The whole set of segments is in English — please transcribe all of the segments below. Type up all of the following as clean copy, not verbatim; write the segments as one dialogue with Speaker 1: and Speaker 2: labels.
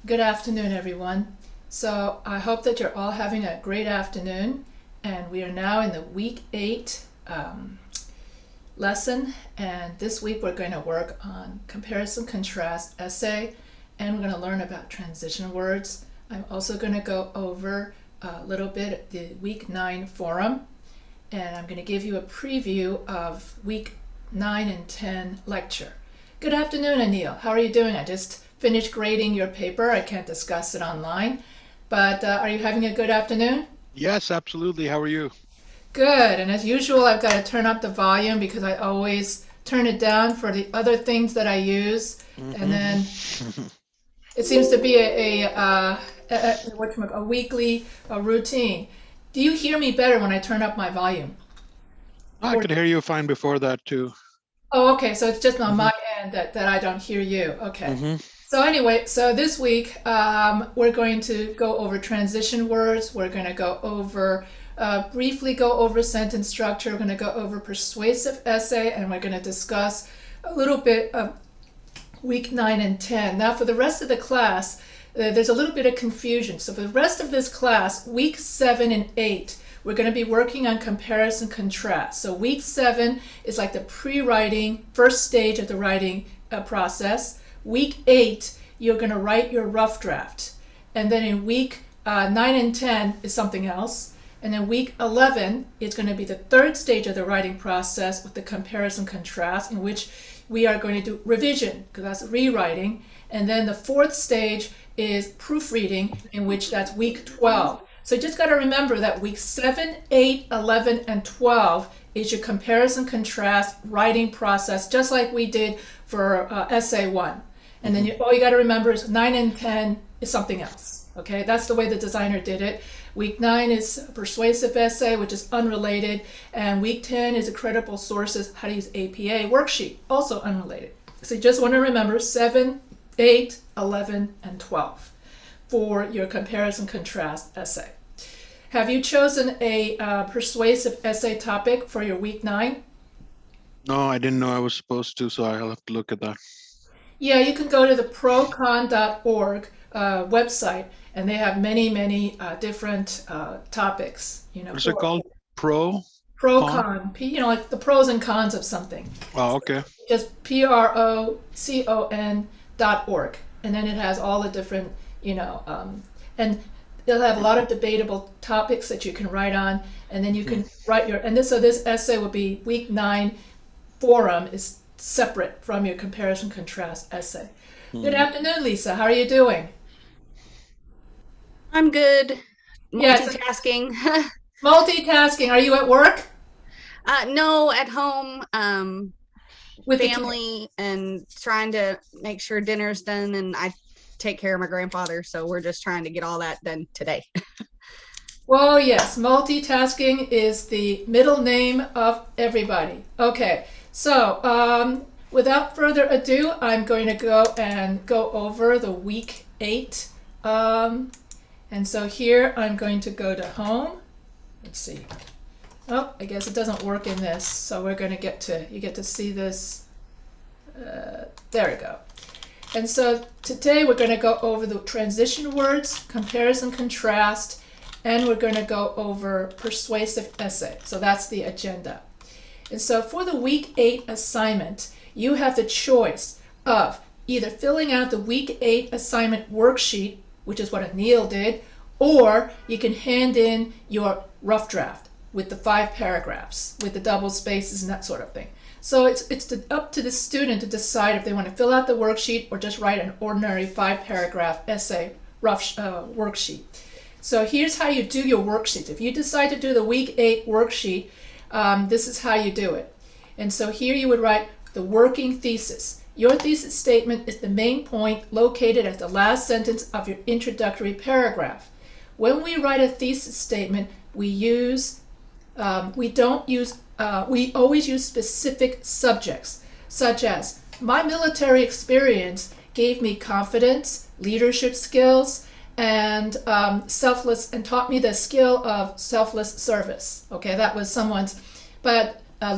Speaker 1: Good afternoon, everyone. So I hope that you're all having a great afternoon, and we are now in the week 8 lesson, and this week we're going to work on comparison contrast essay, and we're going to learn about transition words. I'm also going to go over a little bit the week 9 forum, and I'm going to give you a preview of week 9 and 10 lecture. Good afternoon, Anil. How are you doing? I just finished grading your paper. I can't discuss it online, but are you having a good afternoon?
Speaker 2: Yes, absolutely. How are you?
Speaker 1: Good. And as usual, I've got to turn up the volume because I always turn it down for the other things that I use. And then
Speaker 2: Mm-hmm.
Speaker 1: it seems to be a weekly routine. Do you hear me better when I turn up my volume?
Speaker 2: I
Speaker 1: Or
Speaker 2: could hear you fine before that too.
Speaker 1: Oh, okay. So it's just on
Speaker 2: Hmm.
Speaker 1: my end that I don't hear you. Okay.
Speaker 2: Hmm.
Speaker 1: So anyway, so this week we're going to go over transition words. We're going to go over, briefly go over sentence structure. We're going to go over persuasive essay, and we're going to discuss a little bit of week 9 and 10. Now, for the rest of the class, there's a little bit of confusion. So for the rest of this class, week 7 and 8, we're going to be working on comparison contrast. So week 7 is like the pre-writing, first stage of the writing process. Week 8, you're going to write your rough draft. And then in week 9 and 10 is something else. And then week 11 is going to be the third stage of the writing process with the comparison contrast, in which we are going to do revision, because that's rewriting. And then the fourth stage is proofreading, in which that's week 12. So you just got to remember that week 7, 8, 11, and 12 is your comparison contrast writing process, just like we did for essay 1. And then all you got to remember is 9 and 10 is something else. Okay, that's the way the designer did it. Week 9 is persuasive essay, which is unrelated, and week 10 is a credible sources, how to use APA worksheet, also unrelated. So you just want to remember 7, 8, 11, and 12 for your comparison contrast essay. Have you chosen a persuasive essay topic for your week 9?
Speaker 2: No, I didn't know I was supposed to, so I'll have to look at that.
Speaker 1: Yeah, you can go to the procon.org website, and they have many different topics.
Speaker 2: What is it
Speaker 1: For
Speaker 2: called? Pro? Con?
Speaker 1: procon, like the pros and cons of something.
Speaker 2: Oh, okay.
Speaker 1: Just procon.org, and then it has all the different, and they'll have a lot of debatable topics that you can write on, and then you
Speaker 2: Hmm.
Speaker 1: can write this essay will be week 9 forum is separate from your comparison contrast essay. Good
Speaker 2: Hmm.
Speaker 1: afternoon, Lisa. How are you doing?
Speaker 3: I'm good.
Speaker 1: Yes,
Speaker 3: Multitasking.
Speaker 1: multitasking. Are you at work
Speaker 3: No, at home,
Speaker 1: with the kids?
Speaker 3: family and trying to make sure dinner's done. And I take care of my grandfather. So we're just trying to get all that done today.
Speaker 1: Well, yes, multitasking is the middle name of everybody. Okay, so without further ado, I'm going to go over the week 8. And so here I'm going to go to home. Let's see. Oh, I guess it doesn't work in this, so we're going to you get to see this. There we go. And so today we're going to go over the transition words, comparison, contrast, and we're going to go over persuasive essay. So that's the agenda. And so for the week 8 assignment, you have the choice of either filling out the week 8 assignment worksheet, which is what Anil did, or you can hand in your rough draft with the 5 paragraphs, with the double spaces and that sort of thing. So it's up to the student to decide if they want to fill out the worksheet or just write an ordinary 5-paragraph essay worksheet. So here's how you do your worksheets. If you decide to do the week 8 worksheet, this is how you do it. And so here you would write the working thesis. Your thesis statement is the main point located at the last sentence of your introductory paragraph. When we write a thesis statement, we always use specific subjects, such as, my military experience gave me confidence, leadership skills, and taught me the skill of selfless service. Okay, that was someone's, but a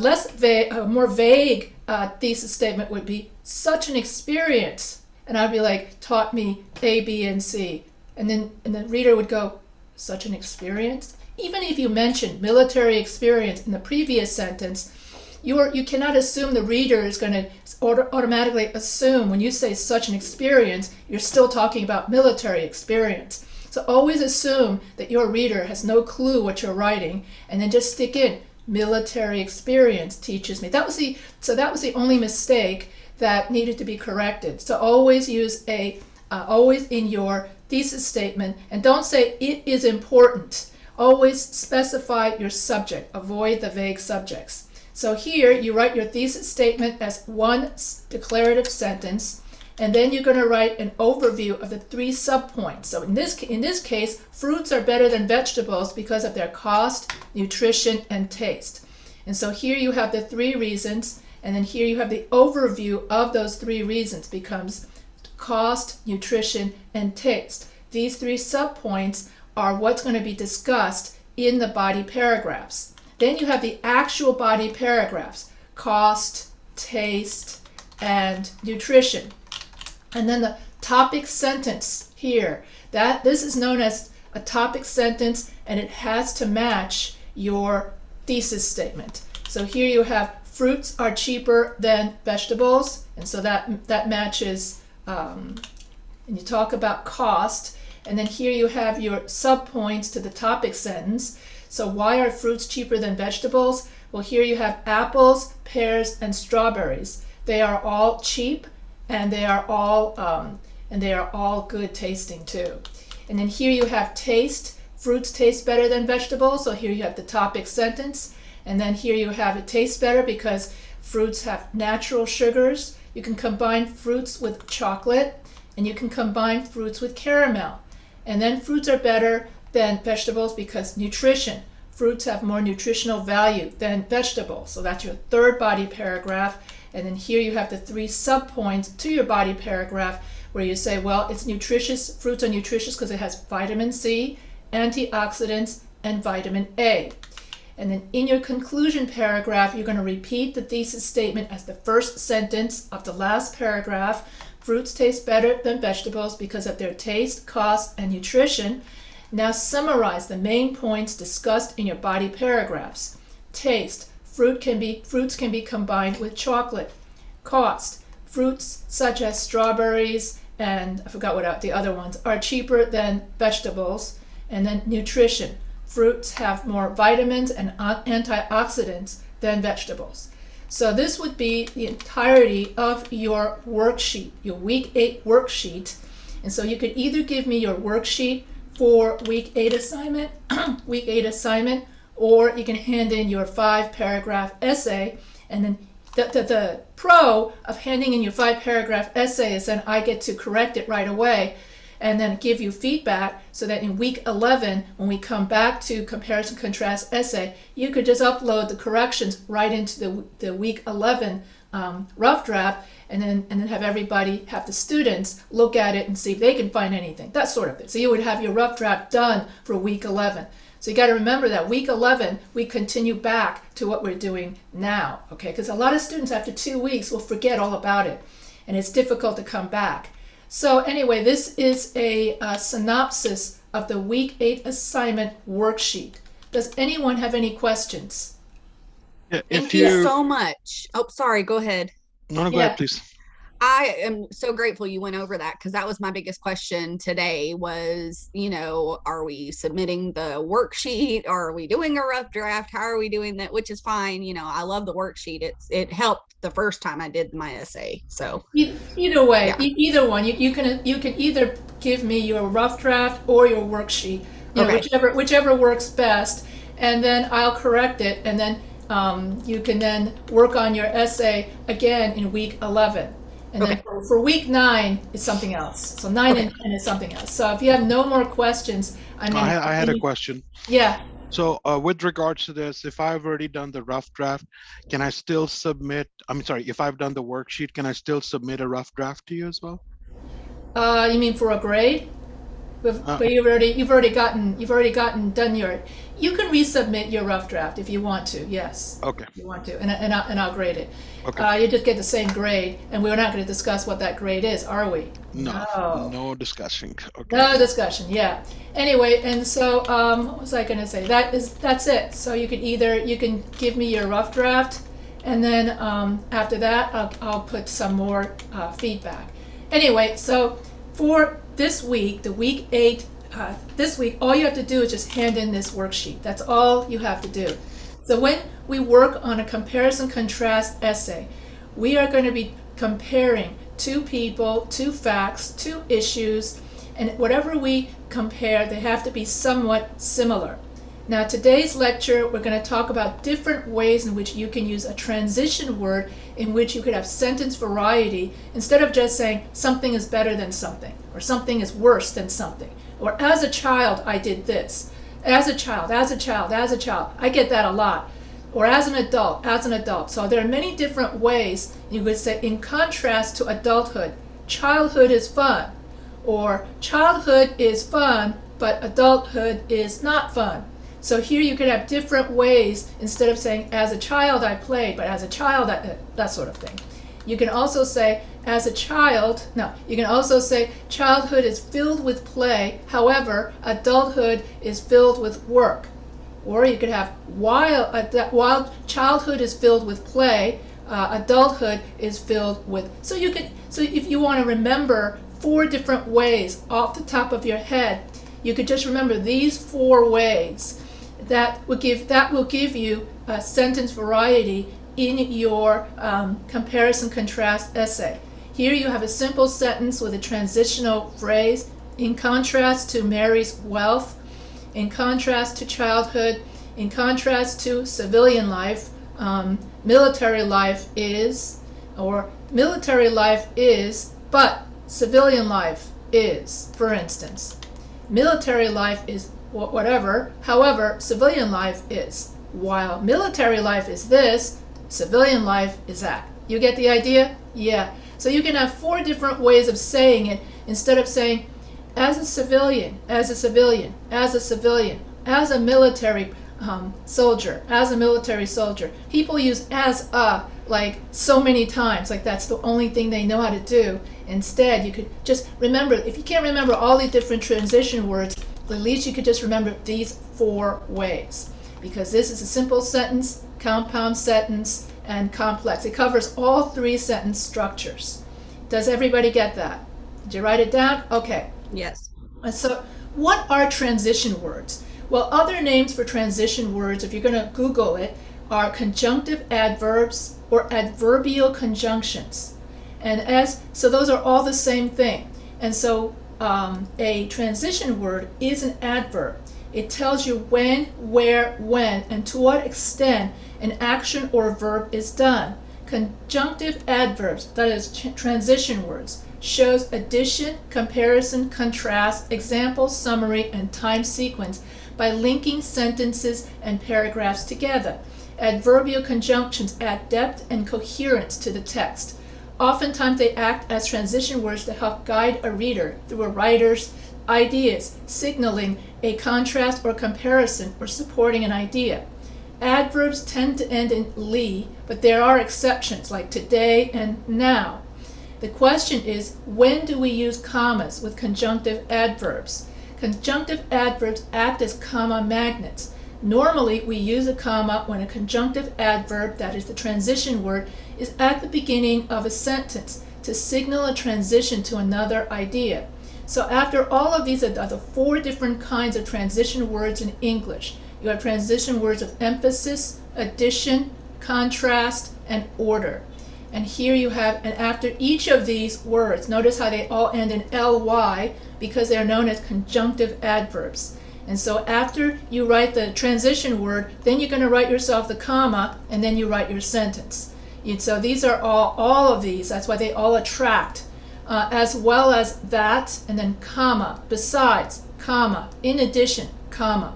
Speaker 1: more vague thesis statement would be such an experience and I'd be like, taught me A, B, and C. And then the reader would go, such an experience? Even if you mentioned military experience in the previous sentence, you cannot assume the reader is going to automatically assume when you say such an experience, you're still talking about military experience. So always assume that your reader has no clue what you're writing, and then just stick in military experience teaches me. That was the only mistake that needed to be corrected. So always use always in your thesis statement, and don't say it is important. Always specify your subject. Avoid the vague subjects. So here you write your thesis statement as one declarative sentence, and then you're going to write an overview of the 3 subpoints. So in this case, fruits are better than vegetables because of their cost, nutrition, and taste. And so here you have the 3 reasons, and then here you have the overview of those 3 reasons becomes cost, nutrition, and taste. These 3 subpoints are what's going to be discussed in the body paragraphs. Then you have the actual body paragraphs, cost, taste, and nutrition. And then the topic sentence here, this is known as a topic sentence, and it has to match your thesis statement. So here you have fruits are cheaper than vegetables, and so that matches, and you talk about cost, and then here you have your subpoints to the topic sentence. So why are fruits cheaper than vegetables? Well, here you have apples, pears, and strawberries. They are all cheap, and they are all good tasting too. And then here you have taste. Fruits taste better than vegetables. So here you have the topic sentence. And then here you have it tastes better because fruits have natural sugars. You can combine fruits with chocolate, and you can combine fruits with caramel. And then fruits are better than vegetables because nutrition. Fruits have more nutritional value than vegetables. So that's your 3rd body paragraph. And then here you have the 3 subpoints to your body paragraph where you say, well, it's nutritious. Fruits are nutritious because it has vitamin C, antioxidants, and vitamin A. And then in your conclusion paragraph, you're going to repeat the thesis statement as the first sentence of the last paragraph. Fruits taste better than vegetables because of their taste, cost, and nutrition. Now summarize the main points discussed in your body paragraphs. Taste. Fruits can be combined with chocolate. Cost. Fruits such as strawberries and I forgot what the other ones are cheaper than vegetables. And then nutrition. Fruits have more vitamins and antioxidants than vegetables. So this would be the entirety of your worksheet, your week 8 worksheet. And so you could either give me your worksheet for week 8 assignment, or you can hand in your 5-paragraph essay. And then the pro of handing in your 5-paragraph essay is then I get to correct it right away and then give you feedback so that in week 11, when we come back to comparison contrast essay, you could just upload the corrections right into the week 11 rough draft, and then have the students look at it and see if they can find anything, that sort of thing. So you would have your rough draft done for week 11. So you got to remember that week 11, we continue back to what we're doing now, okay? Because a lot of students after 2 weeks will forget all about it, and it's difficult to come back. So anyway, this is a synopsis of the week 8 assignment worksheet. Does anyone have any questions?
Speaker 2: Yeah,
Speaker 3: Thank you so much. Oh, sorry, go ahead.
Speaker 2: No, go ahead, please.
Speaker 3: I am so grateful you went over that because that was my biggest question today was, are we submitting the worksheet? Or are we doing a rough draft? How are we doing that? Which is fine. I love the worksheet. It helped the first time I did my essay. So
Speaker 1: either way,
Speaker 3: yeah.
Speaker 1: Either one, you can either give me your rough draft or your worksheet, whichever works best, and then I'll correct it, and then you can then work on your essay again in week 11. And then for week 9 is something else. So 9 and 10 is something else. So if you have no more questions, I
Speaker 2: had a question.
Speaker 1: Yeah.
Speaker 2: So with regards to this, if I've already done the rough draft, can I still submit, if I've done the worksheet, can I still submit a rough draft to you as well?
Speaker 1: You mean for a grade? But you've already gotten done your. You can resubmit your rough draft if you want to. Yes.
Speaker 2: Okay.
Speaker 1: If you want to, and I'll grade it.
Speaker 2: Okay.
Speaker 1: You just get the same grade, and we're not going to discuss what that grade is, are we?
Speaker 2: No discussing. Okay.
Speaker 1: No discussion. Yeah. Anyway, and so what was I going to say? That's it. So you can give me your rough draft, and then after that I'll put some more feedback. Anyway, so for this week, the week 8, this week, all you have to do is just hand in this worksheet. That's all you have to do. So when we work on a comparison contrast essay, we are going to be comparing two people, two facts, two issues, and whatever we compare, they have to be somewhat similar. Now, today's lecture, we're going to talk about different ways in which you can use a transition word in which you could have sentence variety instead of just saying something is better than something, or something is worse than something, or as a child, I did this. As a child. I get that a lot. Or as an adult. So there are many different ways you could say, in contrast to adulthood, childhood is fun. Or childhood is fun, but adulthood is not fun. So here you could have different ways, instead of saying, as a child I played, but as a child, that sort of thing. You can also say, you can also say, childhood is filled with play, however, adulthood is filled with work. Or you could have, while childhood is filled with play, adulthood is filled with, so if you want to remember 4 different ways off the top of your head, you could just remember these 4 ways. That will give you a sentence variety in your comparison contrast essay. Here you have a simple sentence with a transitional phrase, in contrast to Mary's wealth, in contrast to childhood, in contrast to civilian life, military life is, but civilian life is, for instance. Military life is whatever, however, civilian life is. While military life is this, civilian life is that. You get the idea? Yeah. So you can have 4 different ways of saying it instead of saying, as a civilian, as a civilian, as a civilian, as a military soldier, as a military soldier. People use as a like so many times, like that's the only thing they know how to do. Instead, you could just remember, if you can't remember all the different transition words, at least you could just remember these 4 ways. Because this is a simple sentence, compound sentence, and complex. It covers all 3 sentence structures. Does everybody get that? Did you write it down? Okay.
Speaker 3: Yes.
Speaker 1: So what are transition words? Well, other names for transition words, if you're going to Google it, are conjunctive adverbs or adverbial conjunctions. So those are all the same thing. And so a transition word is an adverb. It tells you when, where, when, and to what extent an action or verb is done. Conjunctive adverbs, that is transition words, shows addition, comparison, contrast, example, summary, and time sequence by linking sentences and paragraphs together. Adverbial conjunctions add depth and coherence to the text. Oftentimes they act as transition words to help guide a reader through a writer's ideas, signaling a contrast or comparison or supporting an idea. Adverbs tend to end in "ly," but there are exceptions like today and now. The question is, when do we use commas with conjunctive adverbs? Conjunctive adverbs act as comma magnets. Normally, we use a comma when a conjunctive adverb, that is the transition word, is at the beginning of a sentence to signal a transition to another idea. So after all of these are the 4 different kinds of transition words in English. You have transition words of emphasis, addition, contrast, and order. And here you have, and after each of these words, notice how they all end in ly because they are known as conjunctive adverbs. And so after you write the transition word, then you're going to write yourself the comma, and then you write your sentence. So these are all of these, that's why they all attract, as well as that, and then comma, besides, comma, in addition, comma.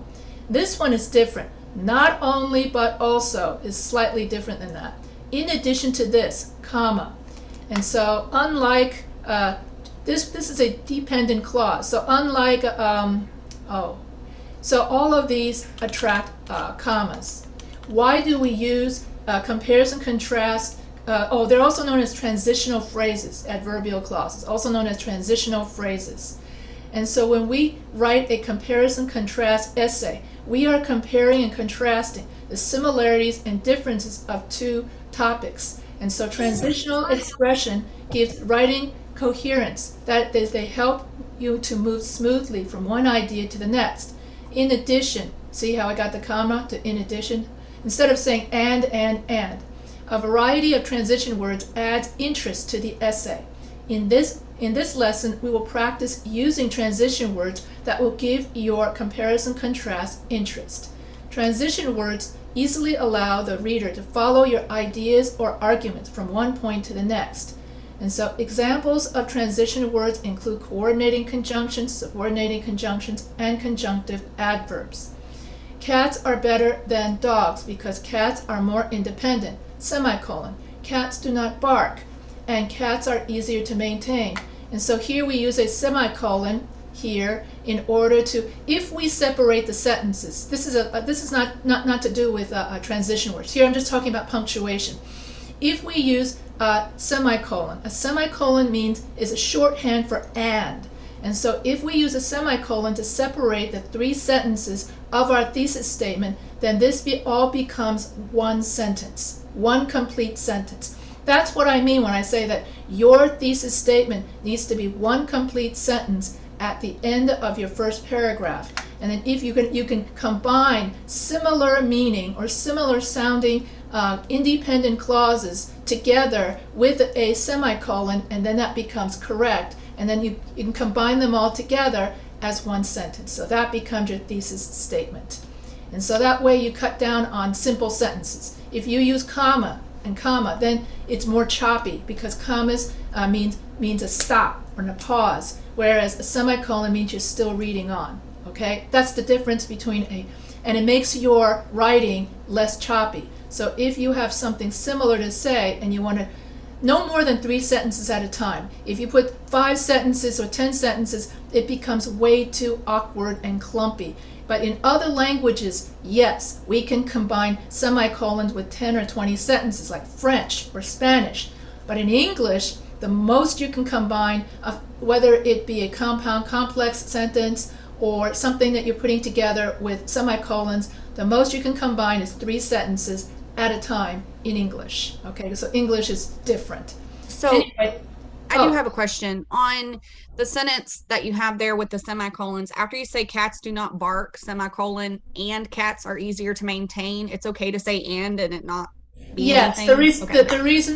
Speaker 1: This one is different. Not only, but also is slightly different than that. In addition to this, comma. And so unlike This is a dependent clause. So unlike so all of these attract commas. Why do we use comparison contrast? They're also known as transitional phrases, adverbial clauses, also known as transitional phrases. And so when we write a comparison contrast essay, we are comparing and contrasting the similarities and differences of two topics. And so transitional expression gives writing coherence. That is, they help you to move smoothly from one idea to the next. In addition, see how I got the comma to in addition? Instead of saying and. A variety of transition words adds interest to the essay. In this lesson, we will practice using transition words that will give your comparison contrast interest. Transition words easily allow the reader to follow your ideas or arguments from one point to the next. And so examples of transition words include coordinating conjunctions, subordinating conjunctions, and conjunctive adverbs. Cats are better than dogs because cats are more independent. Semicolon. Cats do not bark, and cats are easier to maintain. And so here we use a semicolon here in order to, if we separate the sentences, this is not to do with transition words. Here I'm just talking about punctuation. If we use a semicolon is a shorthand for and. And so if we use a semicolon to separate the three sentences of our thesis statement, then this all becomes one sentence, one complete sentence. That's what I mean when I say that your thesis statement needs to be one complete sentence at the end of your first paragraph. And then if you can combine similar meaning or similar sounding independent clauses together with a semicolon, and then that becomes correct. And then you can combine them all together as one sentence. So that becomes your thesis statement. And so that way you cut down on simple sentences. If you use comma and comma, then it's more choppy because commas means a stop or a pause, whereas a semicolon means you're still reading on. Okay, that's the difference between and it makes your writing less choppy. So if you have something similar to say and you want to, no more than 3 sentences at a time. If you put 5 sentences or 10 sentences, it becomes way too awkward and clumpy. But in other languages, yes, we can combine semicolons with 10 or 20 sentences like French or Spanish. But in English, the most you can combine, whether it be a compound complex sentence or something that you're putting together with semicolons, the most you can combine is 3 sentences at a time in English. Okay, so English is different.
Speaker 3: So anyway, I do have a question on the sentence that you have there with the semicolons. After you say cats do not bark, semicolon, and cats are easier to maintain, it's okay to say and it not be
Speaker 1: yes,
Speaker 3: anything?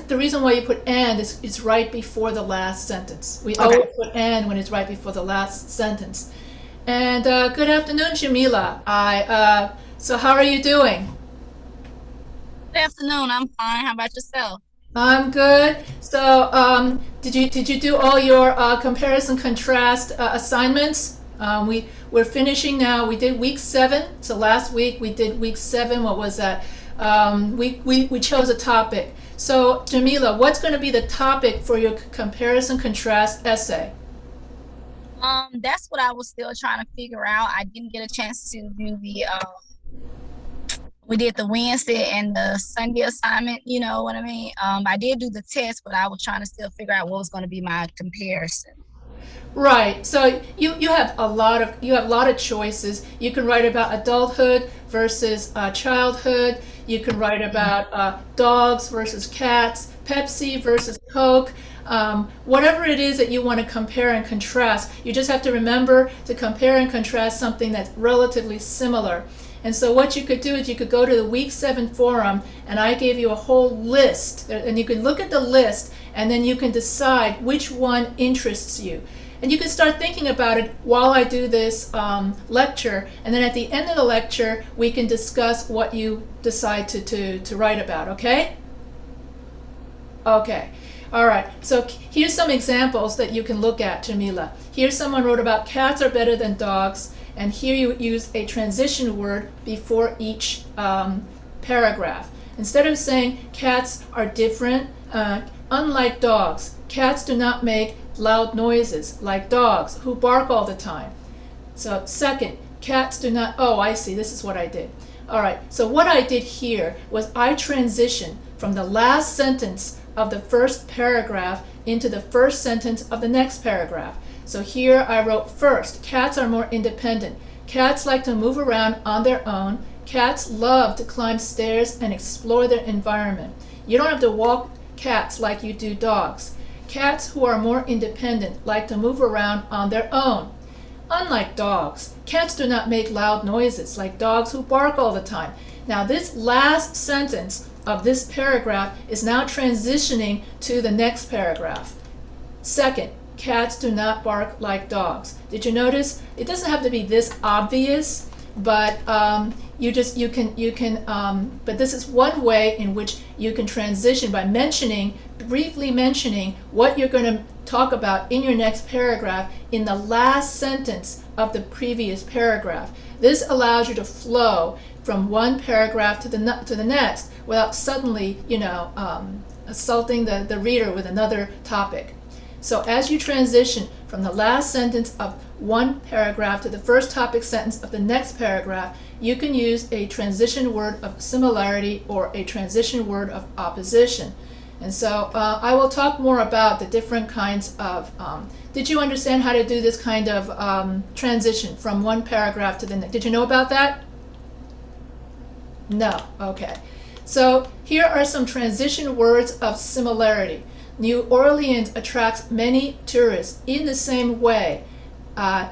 Speaker 1: the reason why you put and is it's right before the last sentence. We always put and when it's right before the last sentence. And good afternoon, Jamila. So how are you doing?
Speaker 4: Good afternoon. I'm fine. How about yourself?
Speaker 1: I'm good. So did you do all your comparison contrast assignments? We're finishing now. We did week 7. So last week we did week 7. What was that? We chose a topic. So Jamila, what's going to be the topic for your comparison contrast essay?
Speaker 4: That's what I was still trying to figure out. I didn't get a chance to do the we did the Wednesday and the Sunday assignment, you know what I mean? I did do the test, but I was trying to still figure out what was going to be my comparison.
Speaker 1: Right. So you have a lot of choices. You can write about adulthood versus childhood. You can write about dogs versus cats, Pepsi versus Coke. Whatever it is that you want to compare and contrast, you just have to remember to compare and contrast something that's relatively similar. And so what you could do is you could go to the week 7 forum, and I gave you a whole list, and you can look at the list and then you can decide which one interests you. And you can start thinking about it while I do this lecture, and then at the end of the lecture we can discuss what you decide to write about. Okay? Okay. All right, so here's some examples that you can look at, Jamila. Here someone wrote about cats are better than dogs, and here you use a transition word before each paragraph. Instead of saying cats are different, unlike dogs, cats do not make loud noises like dogs who bark all the time. So second, cats do not, oh, I see, this is what I did. All right, so what I did here was I transitioned from the last sentence of the first paragraph into the first sentence of the next paragraph. So here I wrote first, cats are more independent. Cats like to move around on their own. Cats love to climb stairs and explore their environment. You don't have to walk cats like you do dogs. Cats who are more independent like to move around on their own. Unlike dogs, cats do not make loud noises like dogs who bark all the time. Now this last sentence of this paragraph is now transitioning to the next paragraph. Second, cats do not bark like dogs. Did you notice? It doesn't have to be this obvious, but but this is one way in which you can transition by briefly mentioning what you're going to talk about in your next paragraph in the last sentence of the previous paragraph. This allows you to flow from one paragraph to the next without suddenly, assaulting the reader with another topic. So as you transition from the last sentence of one paragraph to the first topic sentence of the next paragraph, you can use a transition word of similarity or a transition word of opposition. And so I will talk more about the different kinds of, did you understand how to do this kind of transition from one paragraph to the next? Did you know about that? No, okay. So here are some transition words of similarity. New Orleans attracts many tourists in the same way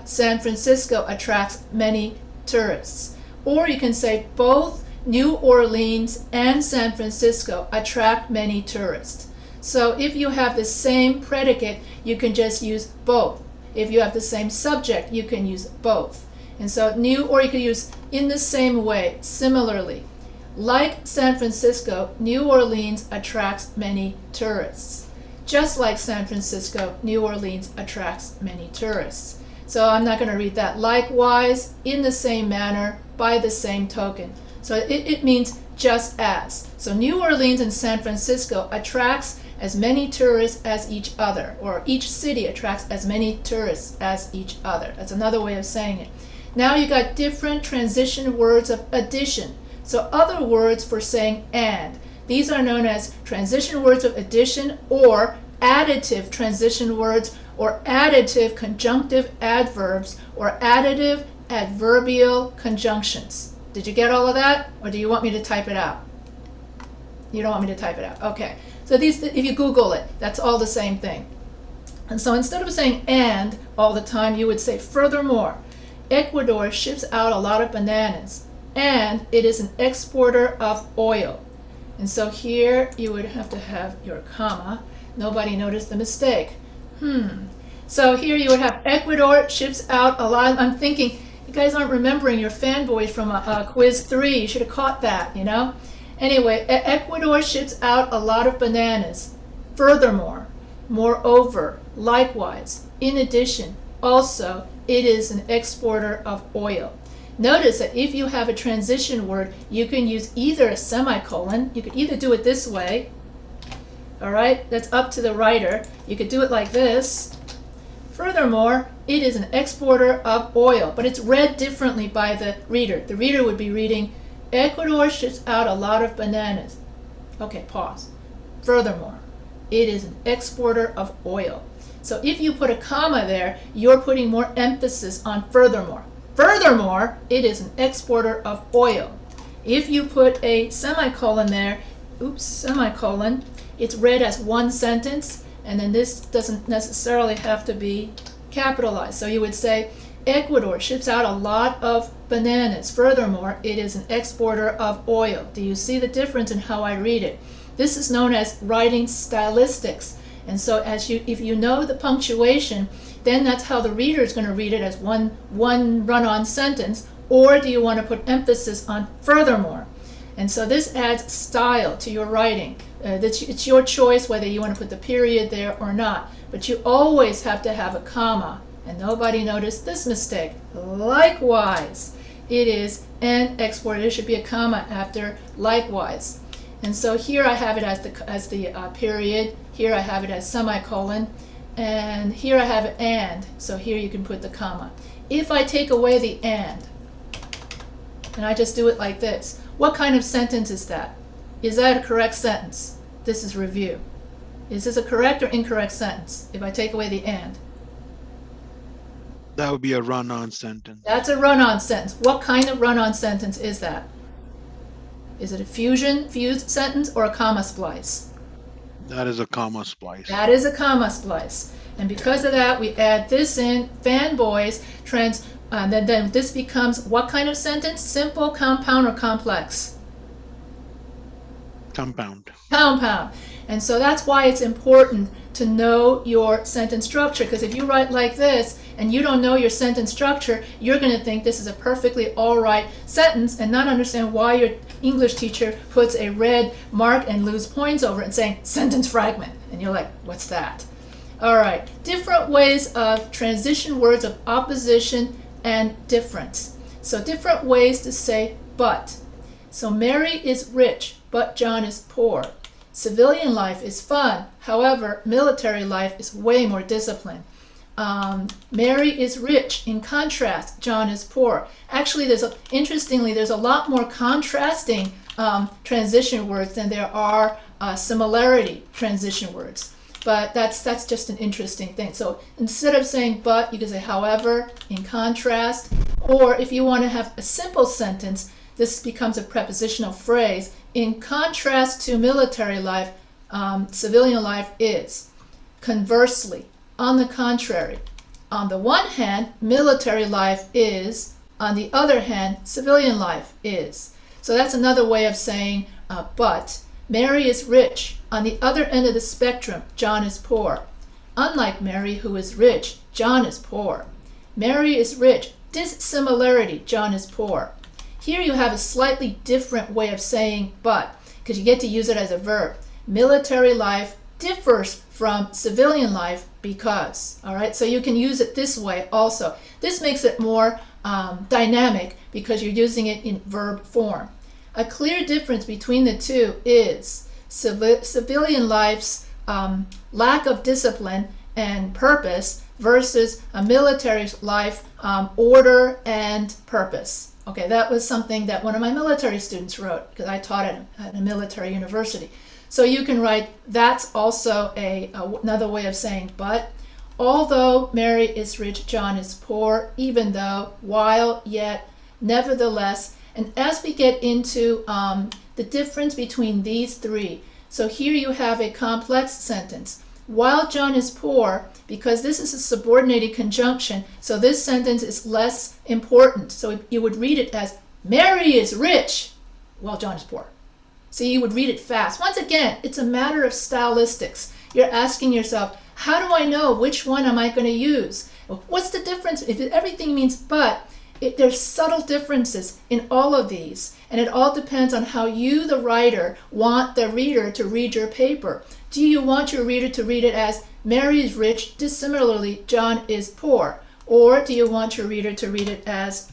Speaker 1: San Francisco attracts many tourists. Or you can say both New Orleans and San Francisco attract many tourists. So if you have the same predicate, you can just use both. If you have the same subject, you can use both. And so or you could use in the same way, similarly. Like San Francisco, New Orleans attracts many tourists. Just like San Francisco, New Orleans attracts many tourists. So I'm not going to read that. Likewise, in the same manner, by the same token. So it means just as. So New Orleans and San Francisco attracts as many tourists as each other, or each city attracts as many tourists as each other. That's another way of saying it. Now you got different transition words of addition. So other words for saying and. These are known as transition words of addition or additive transition words or additive conjunctive adverbs or additive adverbial conjunctions. Did you get all of that, or do you want me to type it out? You don't want me to type it out. Okay. So these, if you Google it, that's all the same thing. And so instead of saying and all the time, you would say furthermore. Ecuador ships out a lot of bananas, and it is an exporter of oil. And so here you would have to have your comma. Nobody noticed the mistake. So here you would have Ecuador ships out a lot. I'm thinking, you guys aren't remembering your fanboys from quiz 3. You should have caught that, you know? Anyway, Ecuador ships out a lot of bananas. Furthermore, moreover, likewise, in addition, also, it is an exporter of oil. Notice that if you have a transition word, you can use either a semicolon. You could either do it this way. All right, that's up to the writer. You could do it like this. Furthermore, it is an exporter of oil, but it's read differently by the reader. The reader would be reading, Ecuador ships out a lot of bananas. Okay, pause. Furthermore, it is an exporter of oil. So if you put a comma there, you're putting more emphasis on furthermore. Furthermore, it is an exporter of oil. If you put a semicolon there, semicolon, it's read as one sentence, and then this doesn't necessarily have to be capitalized. So you would say, Ecuador ships out a lot of bananas. Furthermore, it is an exporter of oil. Do you see the difference in how I read it? This is known as writing stylistics. And so if you know the punctuation, then that's how the reader is going to read it as one run-on sentence. Or do you want to put emphasis on furthermore? And so this adds style to your writing. It's your choice whether you want to put the period there or not. But you always have to have a comma. And nobody noticed this mistake. Likewise, it is an exporter. There should be a comma after likewise. And so here I have it as the period. Here I have it as semicolon. and here I have an and, so here you can put the comma. If I take away the and I just do it like this, what kind of sentence is that? Is that a correct sentence? This is review. Is this a correct or incorrect sentence if I take away the and?
Speaker 2: That would be a run-on sentence.
Speaker 1: That's a run-on sentence. What kind of run-on sentence is that? Is it a fused sentence, or a comma splice?
Speaker 2: That is a comma splice.
Speaker 1: That is a comma splice. And because of that, we add this in, fanboys, then this becomes what kind of sentence? Simple, compound, or complex?
Speaker 2: Compound.
Speaker 1: Compound. And so that's why it's important to know your sentence structure, because if you write like this and you don't know your sentence structure, you're going to think this is a perfectly all right sentence and not understand why your English teacher puts a red mark and lose points over it and saying sentence fragment. And you're like, what's that? All right, different ways of transition words of opposition and difference. So different ways to say but. So Mary is rich, but John is poor. Civilian life is fun. However, military life is way more disciplined. Mary is rich. In contrast, John is poor. Actually, interestingly, there's a lot more contrasting transition words than there are similarity transition words. But that's just an interesting thing. So instead of saying but, you can say however, in contrast, or if you want to have a simple sentence, this becomes a prepositional phrase. In contrast to military life, civilian life is. Conversely, on the contrary, on the one hand, military life is. On the other hand, civilian life is. So that's another way of saying but. Mary is rich. On the other end of the spectrum, John is poor. Unlike Mary, who is rich, John is poor. Mary is rich. Dissimilarity, John is poor. Here you have a slightly different way of saying but, because you get to use it as a verb. Military life differs from civilian life because. All right, so you can use it this way also. This makes it more dynamic because you're using it in verb form. A clear difference between the two is civilian life's lack of discipline and purpose versus a military life order and purpose. Okay, that was something that one of my military students wrote because I taught at a military university. So you can write, that's also another way of saying but. Although Mary is rich, John is poor, even though, while, yet, nevertheless. And as we get into the difference between these three, so here you have a complex sentence. While John is poor, because this is a subordinated conjunction, so this sentence is less important. So you would read it as, Mary is rich, while John is poor. So you would read it fast. Once again, it's a matter of stylistics. You're asking yourself, how do I know which one am I going to use? What's the difference? If everything means but, there's subtle differences in all of these, and it all depends on how you, the writer, want the reader to read your paper. Do you want your reader to read it as Mary is rich, dissimilarly John is poor? Or do you want your reader to read it as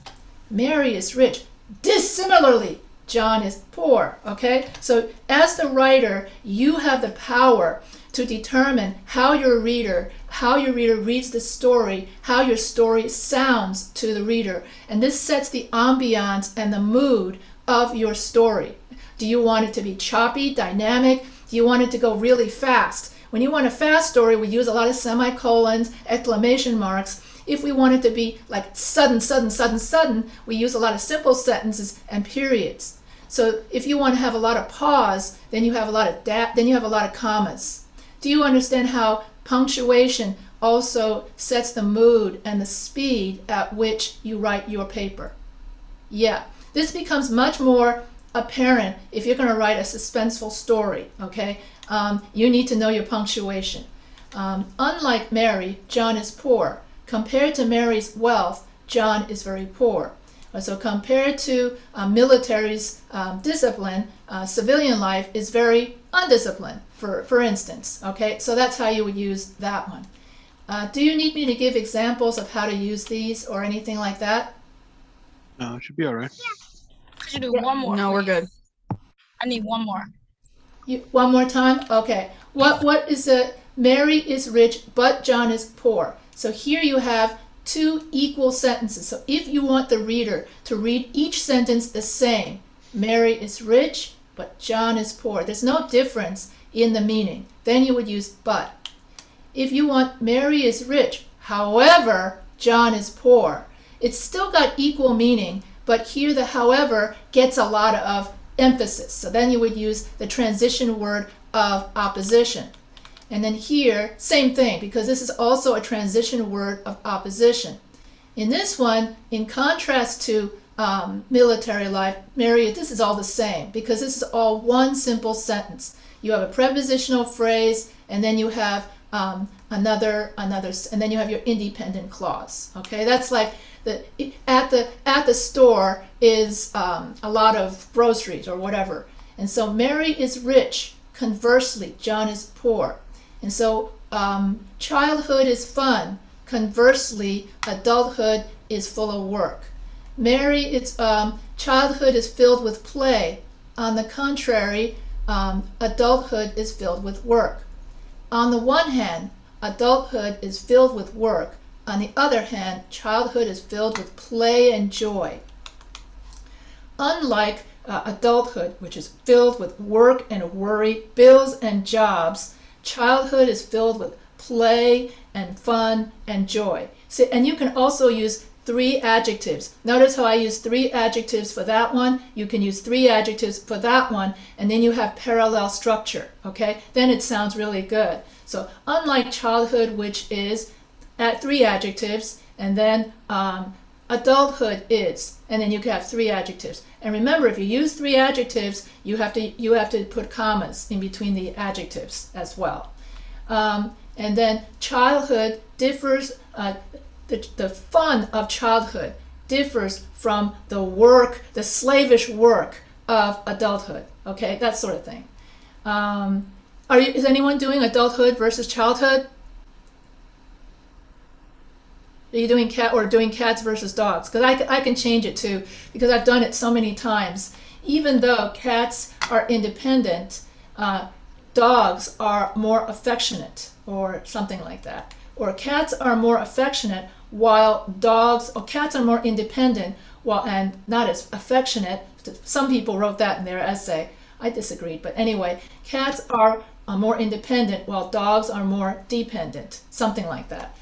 Speaker 1: Mary is rich, dissimilarly John is poor? Okay, so as the writer, you have the power to determine how your reader reads the story, how your story sounds to the reader. And this sets the ambiance and the mood of your story. Do you want it to be choppy, dynamic? Do you want it to go really fast? When you want a fast story, we use a lot of semicolons, exclamation marks. If we want it to be like sudden, sudden, sudden, sudden, we use a lot of simple sentences and periods. So if you want to have a lot of pause, then you have a lot of commas. Do you understand how punctuation also sets the mood and the speed at which you write your paper? Yeah, this becomes much more apparent if you're going to write a suspenseful story, okay? You need to know your punctuation. Unlike Mary, John is poor. Compared to Mary's wealth, John is very poor. So compared to military's discipline, civilian life is very undisciplined, for instance. Okay, so that's how you would use that one. Do you need me to give examples of how to use these or anything like that?
Speaker 2: No, it should be all right.
Speaker 4: Could you do one more?
Speaker 3: No, we're good.
Speaker 4: I need one more.
Speaker 1: One more time? Okay. What is it? Mary is rich, but John is poor. So here you have two equal sentences. So if you want the reader to read each sentence the same, Mary is rich, but John is poor. There's no difference in the meaning. Then you would use but. If you want Mary is rich, however, John is poor, it's still got equal meaning, but here the however gets a lot of emphasis. So then you would use the transition word of opposition. And then here, same thing, because this is also a transition word of opposition. In this one, in contrast to military life, Mary, this is all the same, because this is all one simple sentence. You have a prepositional phrase, and then you have another, and then you have your independent clause. Okay, that's like at the store is a lot of groceries or whatever, and so Mary is rich. Conversely, John is poor. And so childhood is fun. Conversely, adulthood is full of work. Childhood is filled with play. On the contrary, adulthood is filled with work. On the one hand, adulthood is filled with work. On the other hand, childhood is filled with play and joy. Unlike adulthood, which is filled with work and worry, bills and jobs, childhood is filled with play and fun and joy. See, and you can also use three adjectives. Notice how I use three adjectives for that one. You can use three adjectives for that one, and then you have parallel structure, okay? Then it sounds really good. So unlike childhood, which is at three adjectives, and then adulthood is, and then you can have three adjectives. And remember, if you use three adjectives, you have to put commas in between the adjectives as well. And then childhood differs, the fun of childhood differs from the work, the slavish work of adulthood. Okay, that sort of thing. Is anyone doing adulthood versus childhood? Are you doing cats versus dogs? Because I can change it too, because I've done it so many times. Even though cats are independent, dogs are more affectionate, or something like that. Or cats are more affectionate while cats are more independent and not as affectionate. Some people wrote that in their essay. I disagreed, but anyway, cats are more independent while dogs are more dependent, something like that.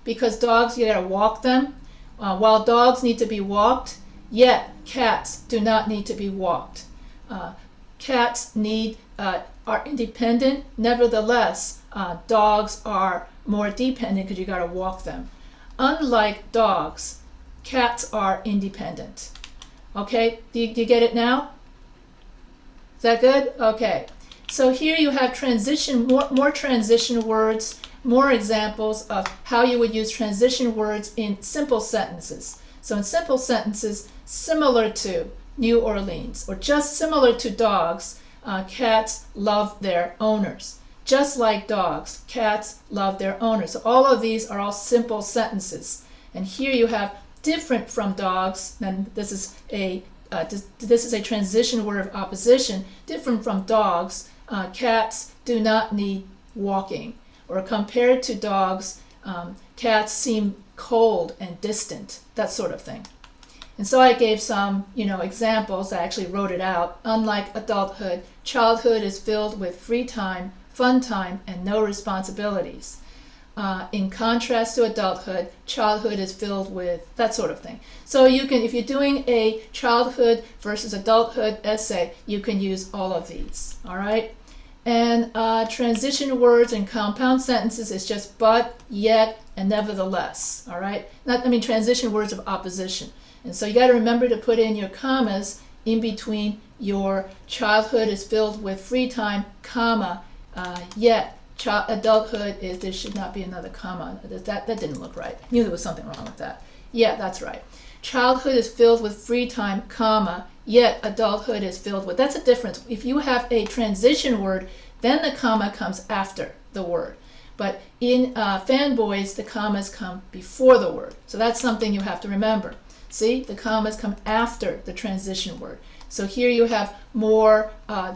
Speaker 1: Because dogs, you gotta walk them. While dogs need to be walked, yet cats do not need to be walked. Cats are independent. Nevertheless, dogs are more dependent because you gotta walk them. Unlike dogs, cats are independent. Okay, do you get it now? Is that good? Okay. So here you have more transition words, more examples of how you would use transition words in simple sentences. So in simple sentences, similar to New Orleans, or just similar to dogs, cats love their owners. Just like dogs, cats love their owners. So all of these are all simple sentences. And here you have different from dogs, and this is a transition word of opposition. Different from dogs, cats do not need walking. Or compared to dogs, cats seem cold and distant, that sort of thing. And so I gave some, examples. I actually wrote it out. Unlike adulthood, childhood is filled with free time, fun time, and no responsibilities. In contrast to adulthood, childhood is filled with that sort of thing. So you can, if you're doing a childhood versus adulthood essay, you can use all of these, all right? And transition words and compound sentences is just but, yet, and nevertheless, all right? Transition words of opposition. And so you got to remember to put in your commas in between your childhood is filled with free time, comma, yet adulthood is, there should not be another comma. That didn't look right. I knew there was something wrong with that. Yeah, that's right. Childhood is filled with free time, comma, yet adulthood is filled with. That's a difference. If you have a transition word, then the comma comes after the word. But in fanboys, the commas come before the word. So that's something you have to remember. See, the commas come after the transition word. So here you have more,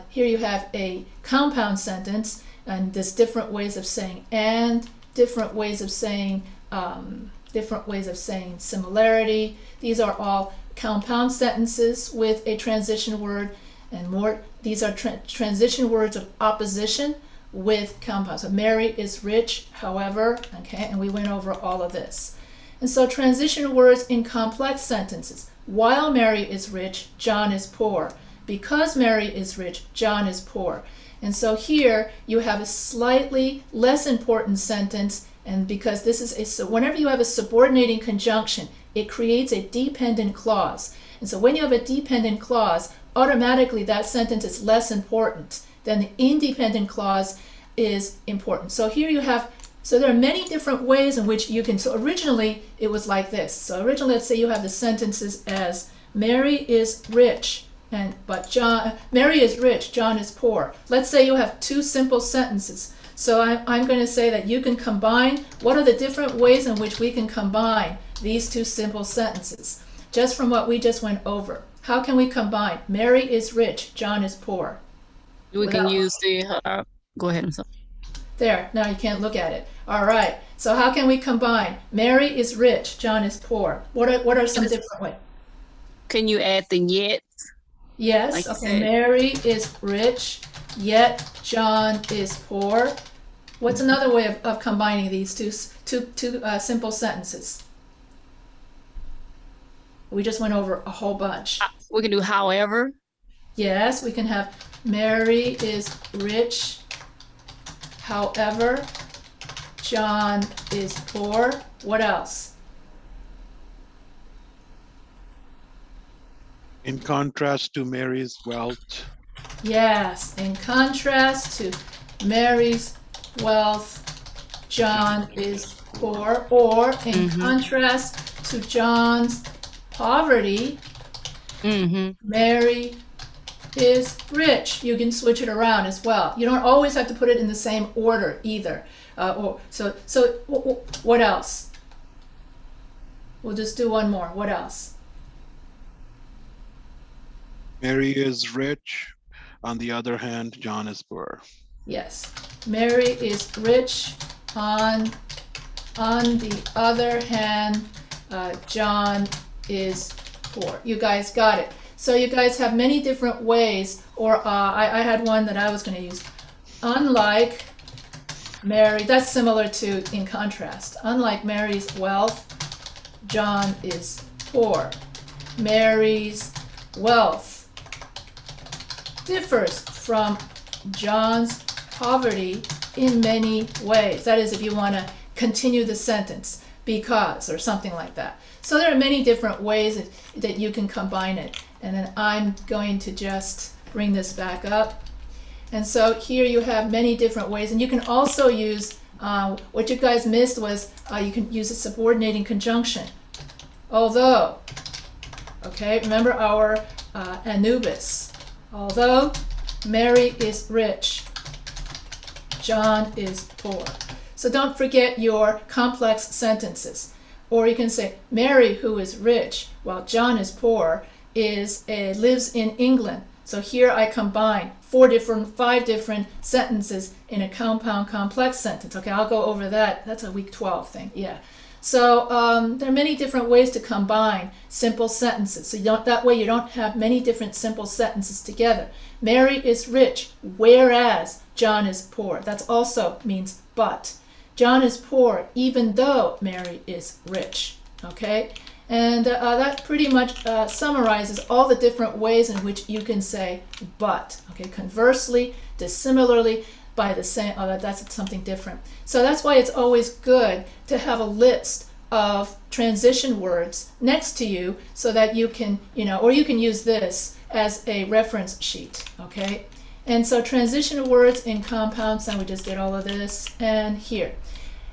Speaker 1: here you have a compound sentence, and there's different ways of saying and, different ways of saying similarity. These are all compound sentences with a transition word, and more. These are transition words of opposition with compounds. So Mary is rich, however, okay, and we went over all of this. And so transition words in complex sentences. While Mary is rich, John is poor. Because Mary is rich, John is poor. And so here you have a slightly less important sentence, and because this is so whenever you have a subordinating conjunction, it creates a dependent clause. And so when you have a dependent clause, automatically that sentence is less important than the independent clause is important. So here you have, so there are many different ways in which you can, so originally it was like this. So originally, let's say you have the sentences as Mary is rich, Mary is rich, John is poor. Let's say you have two simple sentences. So I'm going to say that you can combine, what are the different ways in which we can combine these two simple sentences? Just from what we just went over. How can we combine? Mary is rich, John is poor.
Speaker 4: We can use the, go ahead. I'm sorry.
Speaker 1: There, now you can't look at it. All right, so how can we combine? Mary is rich, John is poor. What are some different ways?
Speaker 4: Can you add the yet?
Speaker 1: Yes,
Speaker 4: like
Speaker 1: okay, Mary is rich, yet John is poor. What's another way of combining these two simple sentences? We just went over a whole bunch.
Speaker 4: We can do however.
Speaker 1: Yes, we can have Mary is rich, however, John is poor. What else?
Speaker 2: In contrast to Mary's wealth.
Speaker 1: Yes, in contrast to Mary's wealth, John is poor. Or in contrast to John's poverty, Mary is rich. You can switch it around as well. You don't always have to put it in the same order either. So what else? We'll just do one more. What else?
Speaker 2: Mary is rich. On the other hand, John is poor.
Speaker 1: Yes, Mary is rich. On the other hand, John is poor. You guys got it. So you guys have many different ways, or I had one that I was going to use. Unlike Mary, that's similar to in contrast. Unlike Mary's wealth, John is poor. Mary's wealth differs from John's poverty in many ways. That is, if you want to continue the sentence, because, or something like that. So there are many different ways that you can combine it. And then I'm going to just bring this back up. And so here you have many different ways. And you can also use, what you guys missed was, you can use a subordinating conjunction. Although, okay, remember our Anubis. Although Mary is rich, John is poor. So don't forget your complex sentences. Or you can say, Mary, who is rich, while John is poor, lives in England. So here I combine 5 different sentences in a compound complex sentence. Okay, I'll go over that. That's a week 12 thing, yeah. So there are many different ways to combine simple sentences. So that way you don't have many different simple sentences together. Mary is rich, whereas John is poor. That also means but. John is poor, even though Mary is rich. Okay, and that pretty much summarizes all the different ways in which you can say but. Okay, conversely, dissimilarly, by the same, that's something different. So that's why it's always good to have a list of transition words next to you so that you can, or you can use this as a reference sheet, okay? And so transition words in compound sound, we just did all of this, and here.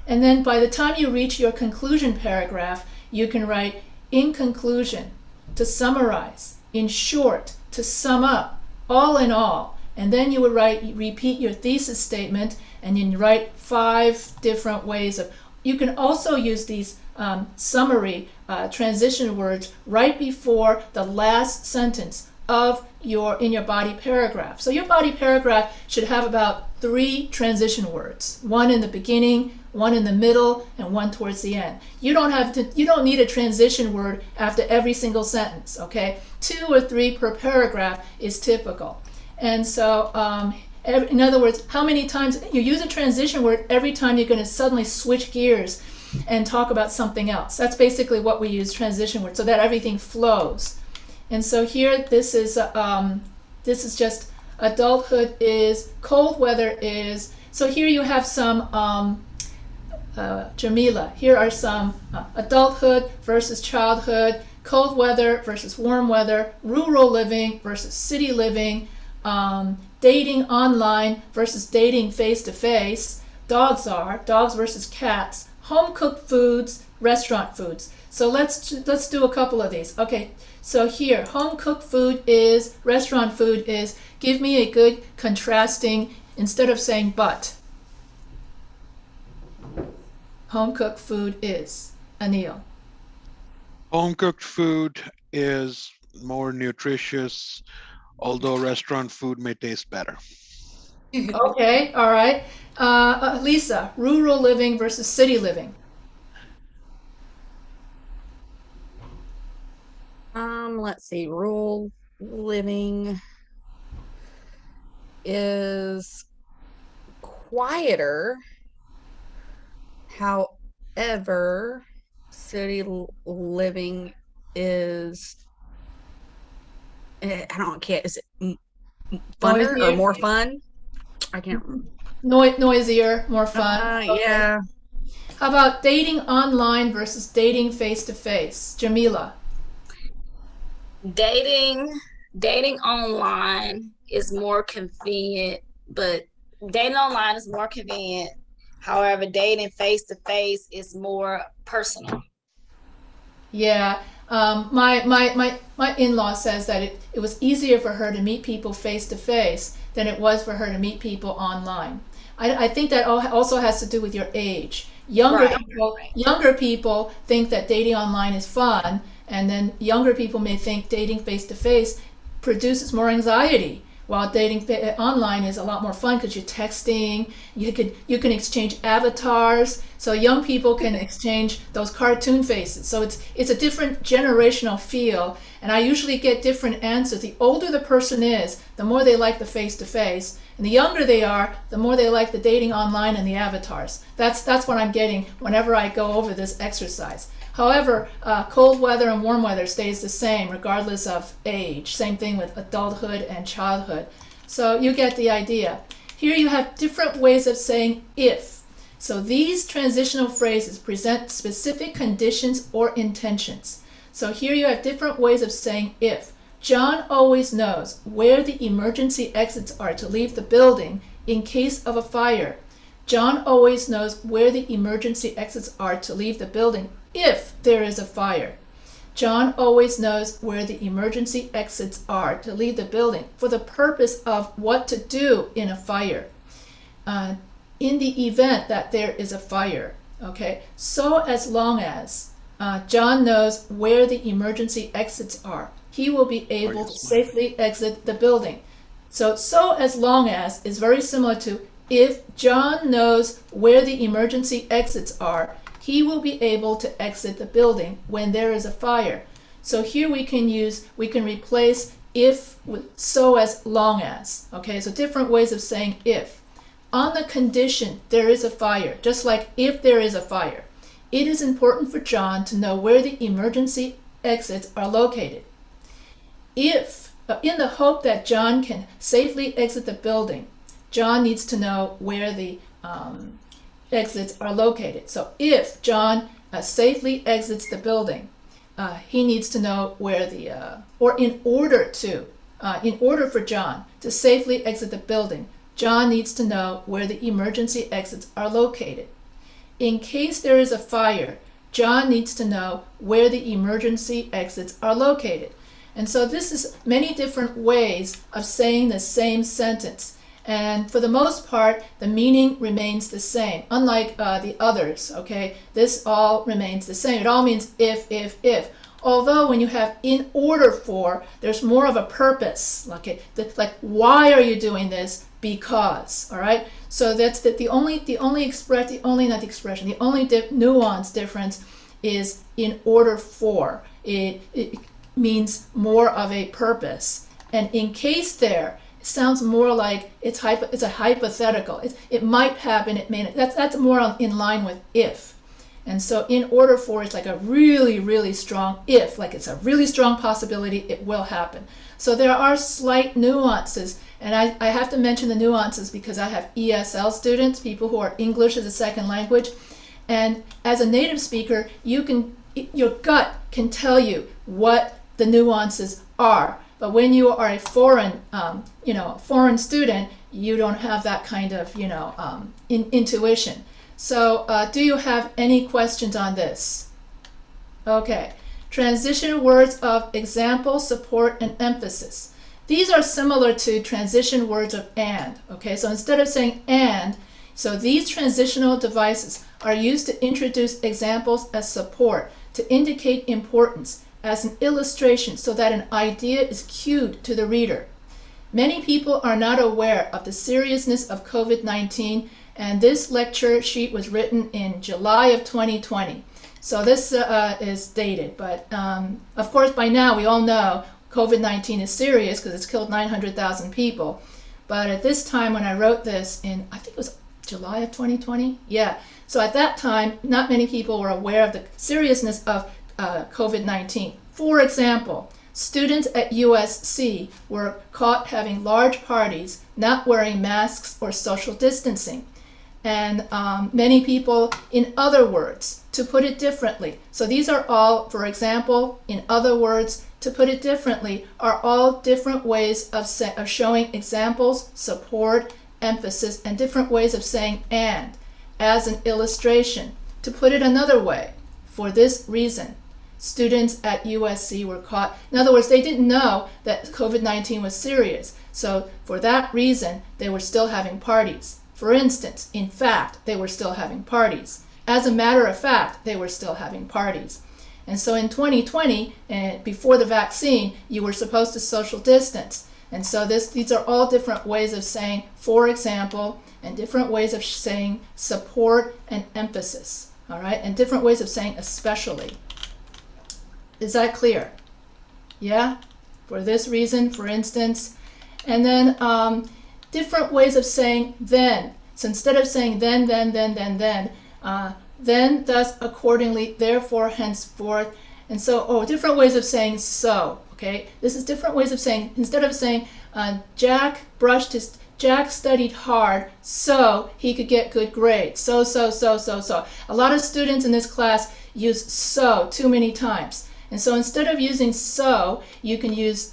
Speaker 1: And then by the time you reach your conclusion paragraph, you can write, in conclusion, to summarize, in short, to sum up, all in all. And then you would repeat your thesis statement, and you write 5 different ways of. You can also use these summary transition words right before the last sentence of in your body paragraph. So your body paragraph should have about 3 transition words, one in the beginning, one in the middle, and one towards the end. You don't need a transition word after every single sentence, okay? 2 or 3 per paragraph is typical. And so in other words, how many times you use a transition word every time you're going to suddenly switch gears and talk about something else. That's basically what we use, transition words, so that everything flows. And so here, this is just adulthood is, cold weather is. So here you have some Jamila. Here are some adulthood versus childhood, cold weather versus warm weather, rural living versus city living, dating online versus dating face-to-face, dogs versus cats, home-cooked foods, restaurant foods. So let's do a couple of these. Okay, so here, home-cooked food is, restaurant food is. Give me a good contrasting, instead of saying but. Home-cooked food is. Anil.
Speaker 2: Home-cooked food is more nutritious, although restaurant food may taste better.
Speaker 1: Okay, all right. Lisa, rural living versus city living.
Speaker 3: Let's see. Rural living is quieter. However, city living is, is it funner or more fun? I can't remember.
Speaker 1: Noisier, more fun. Okay.
Speaker 3: Yeah.
Speaker 1: How about dating online versus dating face-to-face? Jamila.
Speaker 4: Dating online is more convenient, but dating online is more convenient. However, dating face-to-face is more personal.
Speaker 1: Yeah. My in-law says that it was easier for her to meet people face-to-face than it was for her to meet people online. I think that also has to do with your age. Younger people think that dating online is fun, and then younger people may think dating face-to-face produces more anxiety, while dating online is a lot more fun because you're texting, you can exchange avatars, so young people can exchange those cartoon faces. So it's a different generational feel, and I usually get different answers. The older the person is, the more they like the face-to-face, and the younger they are, the more they like the dating online and the avatars. That's what I'm getting whenever I go over this exercise. However, cold weather and warm weather stays the same regardless of age. Same thing with adulthood and childhood. So you get the idea. Here you have different ways of saying if. So these transitional phrases present specific conditions or intentions. So here you have different ways of saying if. John always knows where the emergency exits are to leave the building in case of a fire. John always knows where the emergency exits are to leave the building if there is a fire. John always knows where the emergency exits are to leave the building for the purpose of what to do in a fire. In the event that there is a fire, okay? So as long as John knows where the emergency exits are, he will be able to safely exit the building. So as long as is very similar to if John knows where the emergency exits are, he will be able to exit the building when there is a fire. So here we can replace if with so as long as. Okay, so different ways of saying if. On the condition there is a fire, just like if there is a fire, it is important for John to know where the emergency exits are located. If, in the hope that John can safely exit the building, John needs to know where the exits are located. So if John safely exits the building, he needs to know where in order for John to safely exit the building, John needs to know where the emergency exits are located. In case there is a fire, John needs to know where the emergency exits are located. And so this is many different ways of saying the same sentence. And for the most part, the meaning remains the same, unlike the others, okay? This all remains the same. It all means if. Although when you have in order for, there's more of a purpose. Okay, like why are you doing this? Because. All right. So that's the only nuance difference is in order for. It means more of a purpose. And in case there, it sounds more like it's a hypothetical. It might happen, it may not. That's more in line with if. And so in order for, it's like a really, really strong if, like it's a really strong possibility it will happen. So there are slight nuances, and I have to mention the nuances because I have ESL students, people who are English as a second language, and as a native speaker, your gut can tell you what the nuances are. But when you are a foreign student, you don't have that kind of, intuition. So do you have any questions on this? Okay. Transition words of example, support, and emphasis. These are similar to transition words of and. Okay, so instead of saying and, so these transitional devices are used to introduce examples as support, to indicate importance, as an illustration so that an idea is cued to the reader. Many people are not aware of the seriousness of COVID-19, and this lecture sheet was written in July of 2020. So this is dated, but of course by now we all know COVID-19 is serious because it's killed 900,000 people. But at this time when I wrote this in, I think it was July of 2020? Yeah. So at that time, not many people were aware of the seriousness of COVID-19. For example, students at USC were caught having large parties, not wearing masks or social distancing. And many people, in other words, to put it differently. So these are all, for example, in other words, to put it differently, are all different ways of showing examples, support, emphasis, and different ways of saying and, as an illustration. To put it another way, for this reason, students at USC were caught. In other words, they didn't know that COVID-19 was serious. So for that reason, they were still having parties. For instance, in fact, they were still having parties. As a matter of fact, they were still having parties. And so in 2020, before the vaccine, you were supposed to social distance. And so these are all different ways of saying, for example, and different ways of saying support and emphasis. All right, and different ways of saying especially. Is that clear? Yeah? For this reason, for instance. And then different ways of saying then. So instead of saying then, thus, accordingly, therefore, henceforth. And so, different ways of saying so. Okay? This is different ways of saying, instead of saying Jack studied hard so he could get good grades. So. A lot of students in this class use so too many times. And so instead of using so, you can use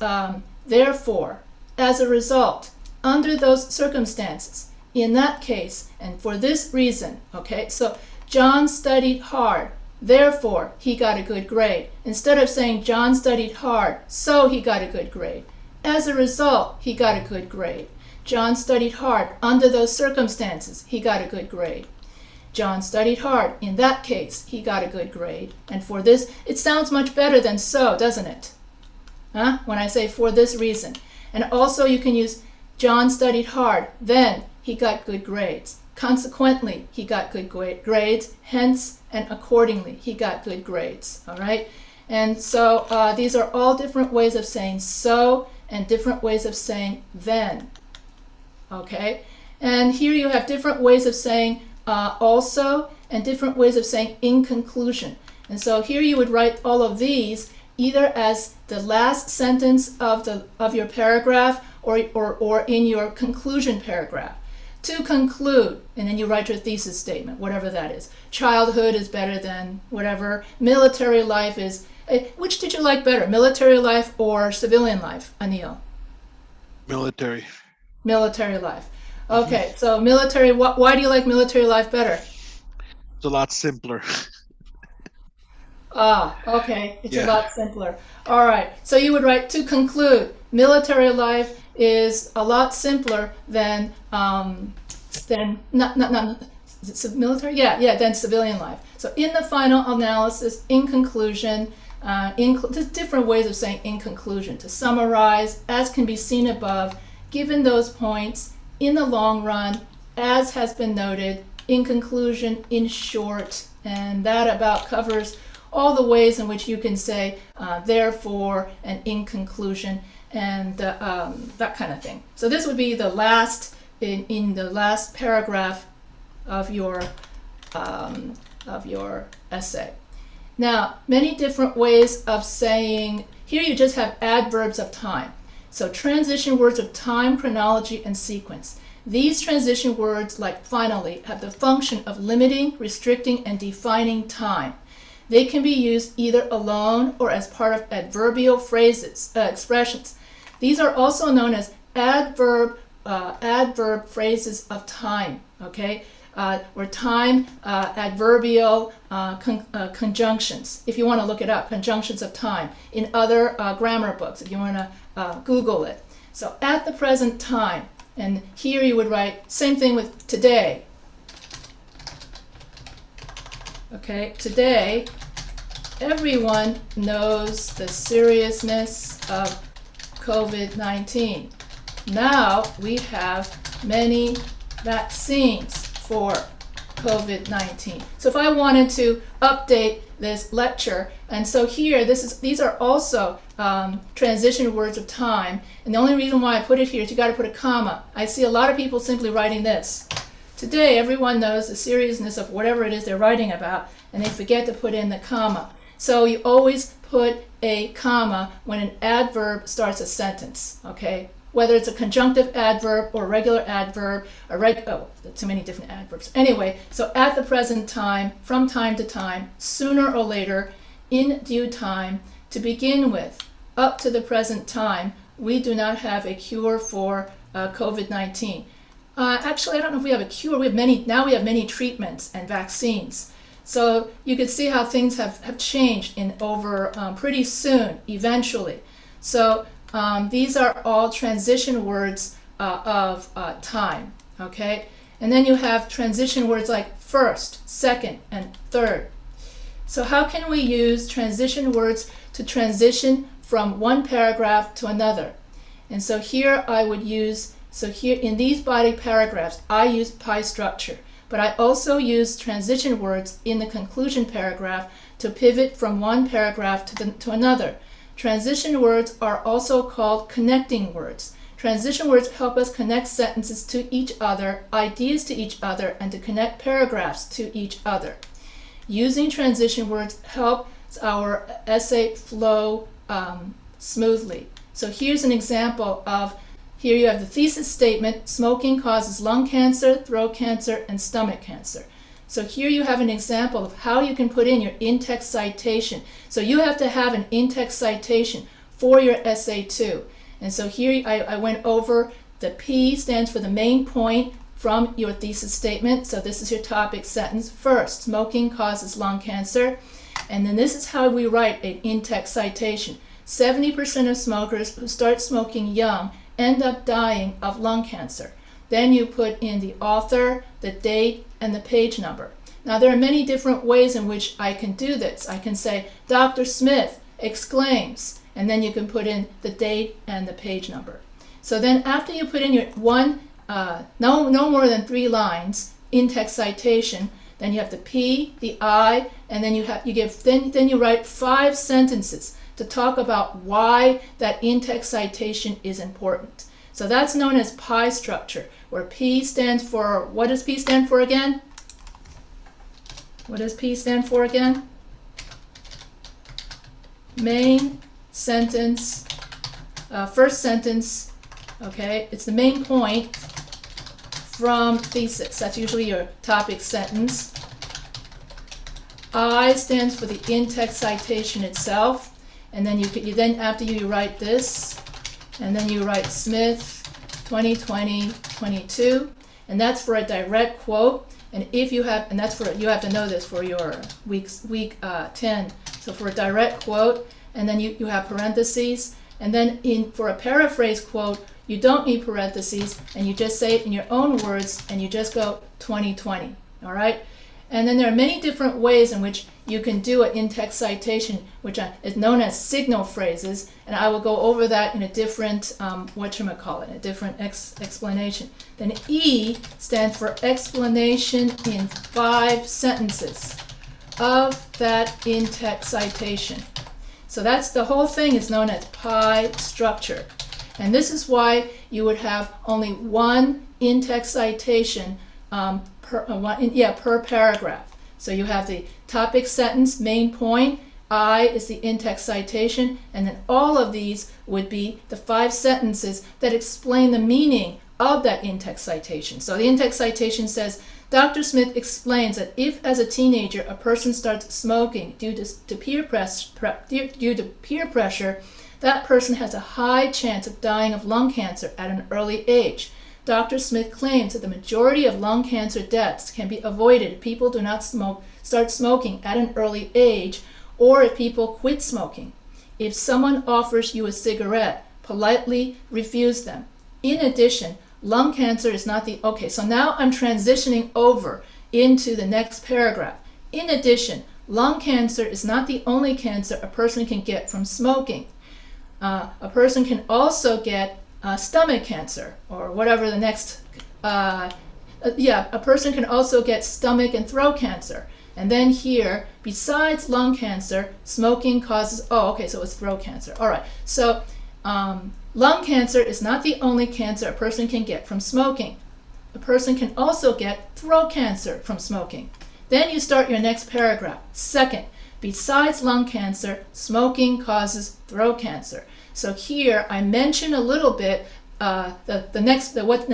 Speaker 1: therefore, as a result, under those circumstances, in that case, and for this reason. Okay, so John studied hard, therefore he got a good grade. Instead of saying John studied hard, so he got a good grade. As a result, he got a good grade. John studied hard under those circumstances, he got a good grade. John studied hard, in that case, he got a good grade. And for this, it sounds much better than so, doesn't it? Huh? When I say for this reason. And also you can use John studied hard, then he got good grades. Consequently, he got good grades, hence and accordingly, he got good grades. All right? And so these are all different ways of saying so and different ways of saying then. Okay? And here you have different ways of saying also and different ways of saying in conclusion. And so here you would write all of these either as the last sentence of your paragraph or in your conclusion paragraph. To conclude, and then you write your thesis statement, whatever that is. Childhood is better than whatever. Military life is, which did you like better, military life or civilian life, Anil?
Speaker 2: Military.
Speaker 1: Military life. Okay, so military, why do you like military life better?
Speaker 2: It's a lot simpler.
Speaker 1: Okay, it's a lot simpler. All right, so you would write, to conclude, military life is a lot simpler than military? Than civilian life. So in the final analysis, in conclusion, There's different ways of saying in conclusion. To summarize, as can be seen above, given those points, in the long run, as has been noted, in conclusion, in short, and that about covers all the ways in which you can say therefore and in conclusion and that kind of thing. So this would be the last in the last paragraph of your essay. Now, many different ways of saying, here you just have adverbs of time. So transition words of time, chronology, and sequence. These transition words, like finally, have the function of limiting, restricting, and defining time. They can be used either alone or as part of adverbial phrases, expressions. These are also known as adverb phrases of time, okay? Or time adverbial conjunctions. If you want to look it up, conjunctions of time in other grammar books, if you want to Google it. So at the present time, and here you would write, same thing with today. Okay, today, everyone knows the seriousness of COVID-19. Now we have many vaccines for COVID-19. So if I wanted to update this lecture, and so here, these are also transition words of time, and the only reason why I put it here is you got to put a comma. I see a lot of people simply writing this. Today, everyone knows the seriousness of whatever it is they're writing about, and they forget to put in the comma. So you always put a comma when an adverb starts a sentence, okay? Whether it's a conjunctive adverb or a regular adverb, too many different adverbs. Anyway, so at the present time, from time to time, sooner or later, in due time, to begin with, up to the present time, we do not have a cure for COVID-19. Actually, I don't know if we have a cure. We have many treatments and vaccines. So you can see how things have changed over pretty soon, eventually. So these are all transition words of time, okay? And then you have transition words like first, second, and third. So how can we use transition words to transition from one paragraph to another? And so here I would use, so here in these body paragraphs, I use pie structure, but I also use transition words in the conclusion paragraph to pivot from one paragraph to another. Transition words are also called connecting words. Transition words help us connect sentences to each other, ideas to each other, and to connect paragraphs to each other. Using transition words helps our essay flow smoothly. So here's an example of, here you have the thesis statement, smoking causes lung cancer, throat cancer, and stomach cancer. So here you have an example of how you can put in your in-text citation. So you have to have an in-text citation for your essay too. And so here I went over the P stands for the main point from your thesis statement. So this is your topic sentence. First, smoking causes lung cancer. And then this is how we write an in-text citation. 70% of smokers who start smoking young end up dying of lung cancer. Then you put in the author, the date, and the page number. Now there are many different ways in which I can do this. I can say, Dr. Smith exclaims, and then you can put in the date and the page number. So then after you put in your no more than 3 lines in-text citation, then you have the P, the I, and then then you write 5 sentences to talk about why that in-text citation is important. So that's known as pie structure, where P stands for, what does P stand for again? What does P stand for again? Main sentence, first sentence, okay? It's the main point from thesis. That's usually your topic sentence. I stands for the in-text citation itself. And then then after you write this, and then you write Smith 2020-22, and that's for a direct quote. And if you have, and that's for, you have to know this for your week 10. So for a direct quote, and then you have parentheses, and then for a paraphrase quote, you don't need parentheses, and you just say it in your own words, and you just go 2020. All right. And then there are many different ways in which you can do an in-text citation, which is known as signal phrases, and I will go over that in a different, a different explanation. Then E stands for explanation in 5 sentences of that in-text citation. So that's the whole thing is known as pie structure. And this is why you would have only one in-text citation per paragraph. So you have the topic sentence, main point, I is the in-text citation, and then all of these would be the 5 sentences that explain the meaning of that in-text citation. So the in-text citation says, Dr. Smith explains that if as a teenager a person starts smoking due to peer pressure, that person has a high chance of dying of lung cancer at an early age. Dr. Smith claims that the majority of lung cancer deaths can be avoided if people do not start smoking at an early age, or if people quit smoking. If someone offers you a cigarette, politely refuse them. In addition, lung cancer is not the... Okay, so now I'm transitioning over into the next paragraph. In addition, lung cancer is not the only cancer a person can get from smoking. A person can also get stomach cancer, or whatever the next... a person can also get stomach and throat cancer. And then here, besides lung cancer, smoking causes... Oh, okay, so it's throat cancer. All right, so lung cancer is not the only cancer a person can get from smoking. A person can also get throat cancer from smoking. Then you start your next paragraph. Second, besides lung cancer, smoking causes throat cancer. So here I mention a little bit what the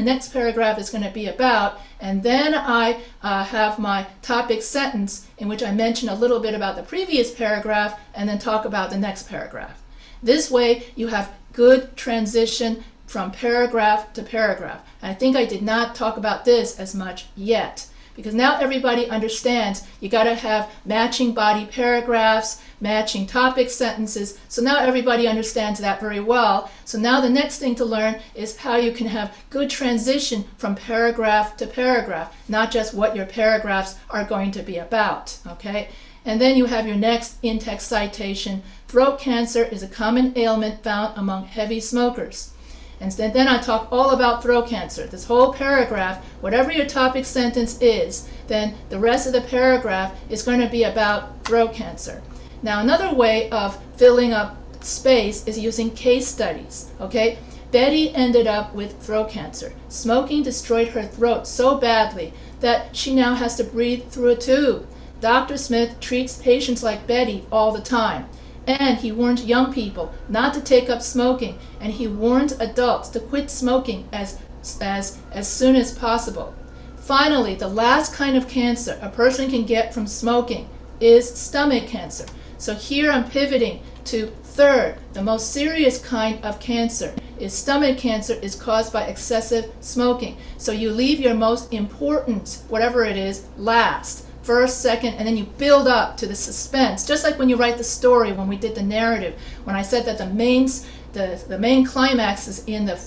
Speaker 1: next paragraph is going to be about, and then I have my topic sentence in which I mention a little bit about the previous paragraph and then talk about the next paragraph. This way you have good transition from paragraph to paragraph. And I think I did not talk about this as much yet, because now everybody understands you got to have matching body paragraphs, matching topic sentences. So now everybody understands that very well. So now the next thing to learn is how you can have good transition from paragraph to paragraph, not just what your paragraphs are going to be about, okay? And then you have your next in-text citation. Throat cancer is a common ailment found among heavy smokers. And then I talk all about throat cancer. This whole paragraph, whatever your topic sentence is, then the rest of the paragraph is going to be about throat cancer. Now, another way of filling up space is using case studies, okay? Betty ended up with throat cancer. Smoking destroyed her throat so badly that she now has to breathe through a tube. Dr. Smith treats patients like Betty all the time. And he warned young people not to take up smoking, and he warned adults to quit smoking as soon as possible. Finally, the last kind of cancer a person can get from smoking is stomach cancer. So here I'm pivoting to third, the most serious kind of cancer is stomach cancer is caused by excessive smoking. So you leave your most important, whatever it is, last. First, second, and then you build up to the suspense. Just like when you write the story, when we did the narrative, when I said that the main climax is in the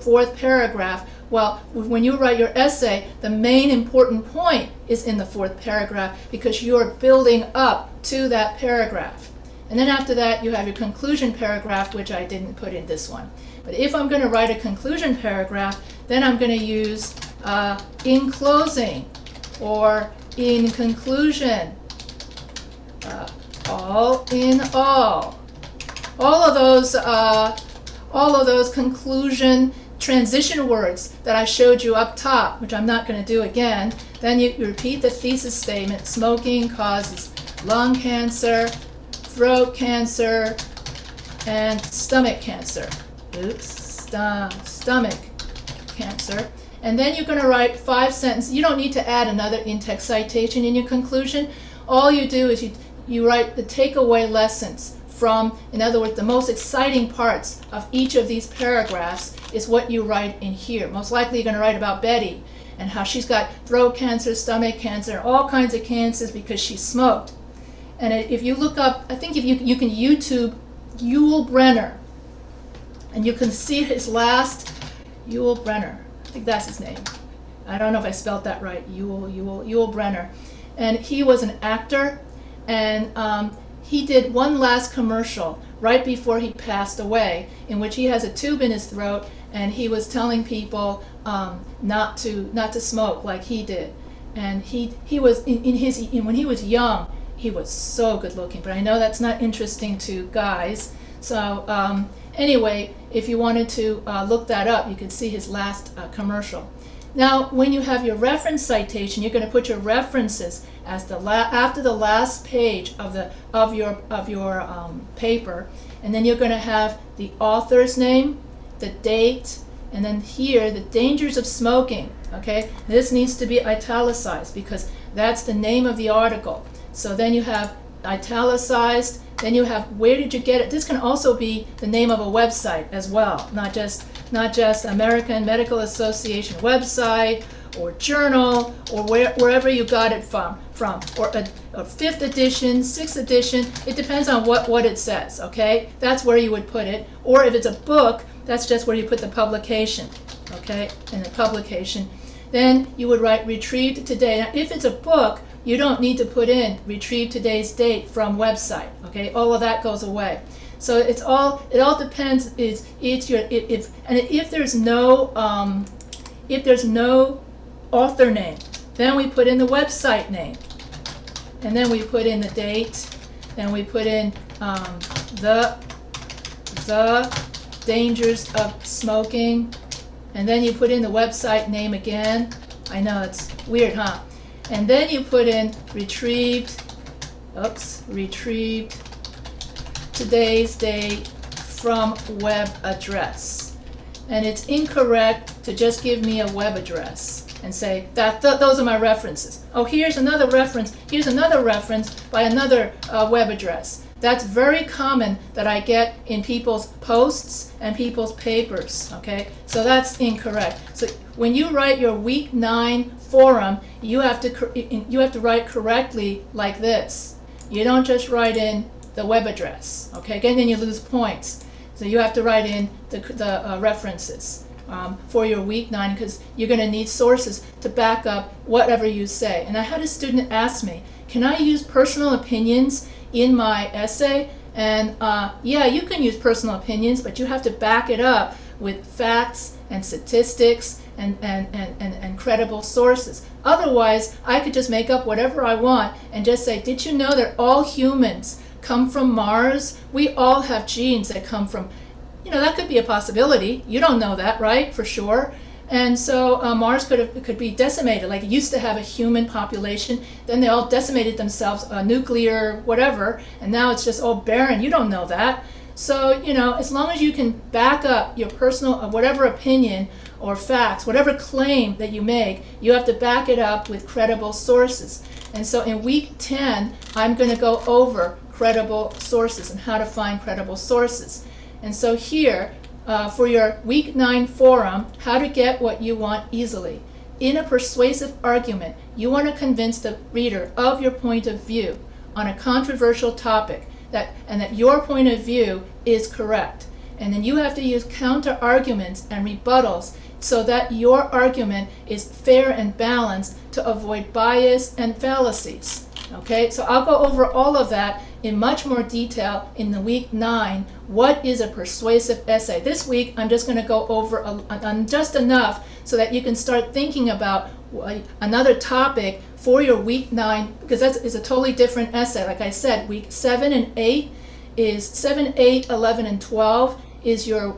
Speaker 1: fourth paragraph. Well, when you write your essay, the main important point is in the fourth paragraph because you're building up to that paragraph. And then after that, you have your conclusion paragraph, which I didn't put in this one. But if I'm going to write a conclusion paragraph, then I'm going to use in closing or in conclusion, all in all. All of those conclusion transition words that I showed you up top, which I'm not going to do again. Then you repeat the thesis statement. Smoking causes lung cancer, throat cancer, and stomach cancer. Stomach cancer. And then you're going to write 5 sentences. You don't need to add another in-text citation in your conclusion. All you do is you write the takeaway lessons from, in other words, the most exciting parts of each of these paragraphs is what you write in here. Most likely you're going to write about Betty and how she's got throat cancer, stomach cancer, all kinds of cancers because she smoked. And if you look up, I think if you can YouTube Yul Brenner, and you can see his last, Yul Brenner. I think that's his name. I don't know if I spelled that right. Yul Brenner. and he was an actor, and he did one last commercial right before he passed away, in which he has a tube in his throat, and he was telling people not to smoke like he did. And he was when he was young, he was so good looking. But I know that's not interesting to guys. So anyway, if you wanted to look that up, you could see his last commercial. Now, when you have your reference citation, you're going to put your references as after the last page of your paper, and then you're going to have the author's name, the date, and then here the dangers of smoking. Okay, this needs to be italicized because that's the name of the article. So then you have italicized. Then you have where did you get it. This can also be the name of a website as well, not just American Medical Association website or journal or wherever you got it from or a 5th edition, 6th edition. It depends on what it says. Okay, that's where you would put it. Or if it's a book, that's just where you put the publication. Okay, in the publication. Then you would write retrieved today. Now, if it's a book, you don't need to put in retrieve today's date from website. Okay, all of that goes away. So it all depends. If there's no author name, then we put in the website name, and then we put in the date, then we put in the dangers of smoking, and then you put in the website name again. I know it's weird, huh? And then you put in retrieved today's date from web address. And it's incorrect to just give me a web address and say that those are my references. Oh, here's another reference. Here's another reference by another web address. That's very common that I get in people's posts and people's papers. Okay, so that's incorrect. So when you write your week 9 forum, you have to write correctly like this. You don't just write in the web address. Okay, again, then you lose points. So you have to write in the references for your week 9 because you're going to need sources to back up whatever you say. And I had a student ask me, can I use personal opinions in my essay? And yeah, you can use personal opinions, but you have to back it up with facts and statistics and credible sources. Otherwise, I could just make up whatever I want and just say, did you know that all humans come from Mars? We all have genes that come from, that could be a possibility. You don't know that, right? For sure. And so Mars could be decimated. Like it used to have a human population, then they all decimated themselves, nuclear, whatever, and now it's just all barren. You don't know that. So, as long as you can back up your personal, whatever opinion or facts, whatever claim that you make, you have to back it up with credible sources. And so in week 10, I'm going to go over credible sources and how to find credible sources. And so here, for your week 9 forum, how to get what you want easily. In a persuasive argument, you want to convince the reader of your point of view on a controversial topic and that your point of view is correct. And then you have to use counter arguments and rebuttals so that your argument is fair and balanced to avoid bias and fallacies. Okay, so I'll go over all of that in much more detail in the week 9. What is a persuasive essay? This week I'm just going to go over just enough so that you can start thinking about another topic for your week 9, because that is a totally different essay. Like I said, week 7 and 8 is 7, 8, 11, and 12 is your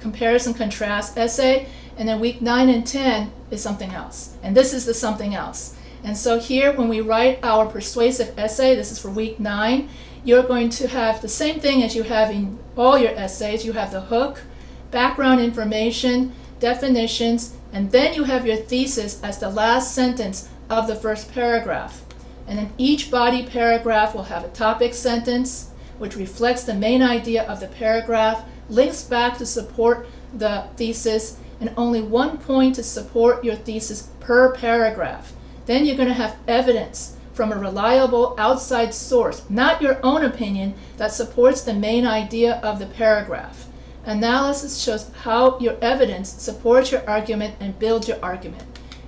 Speaker 1: comparison contrast essay, and then week 9 and 10 is something else, and this is the something else. And so here, when we write our persuasive essay, this is for week 9, you're going to have the same thing as you have in all your essays. You have the hook, background information, definitions, and then you have your thesis as the last sentence of the first paragraph. And then each body paragraph will have a topic sentence, which reflects the main idea of the paragraph, links back to support the thesis, and only one point to support your thesis per paragraph. Then you're going to have evidence from a reliable outside source, not your own opinion, that supports the main idea of the paragraph. Analysis shows how your evidence supports your argument and builds your argument.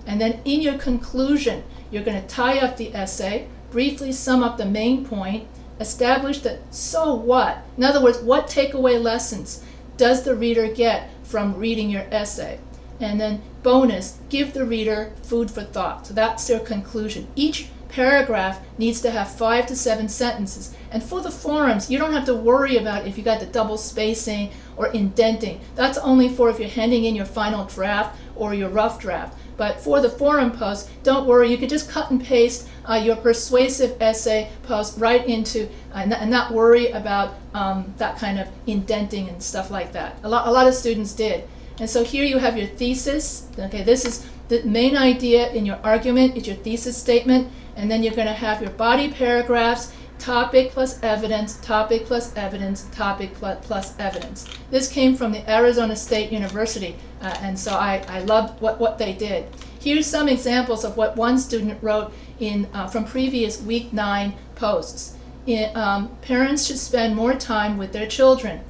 Speaker 1: And then in your conclusion, you're going to tie up the essay, briefly sum up the main point, establish the so what. In other words, what takeaway lessons does the reader get from reading your essay? And then bonus, give the reader food for thought. So that's their conclusion. Each paragraph needs to have 5 to 7 sentences. And for the forums, you don't have to worry about if you got the double spacing or indenting. That's only for if you're handing in your final draft or your rough draft. But for the forum post, don't worry, you can just cut and paste your persuasive essay post right into, and not worry about that kind of indenting and stuff like that. A lot of students did. And so here you have your thesis. Okay, this is the main idea in your argument, is your thesis statement. And then you're going to have your body paragraphs, topic plus evidence, topic plus evidence, topic plus evidence. This came from the Arizona State University, and so I loved what they did. Here's some examples of what one student wrote in from previous week 9 posts. Parents should spend more time with their children.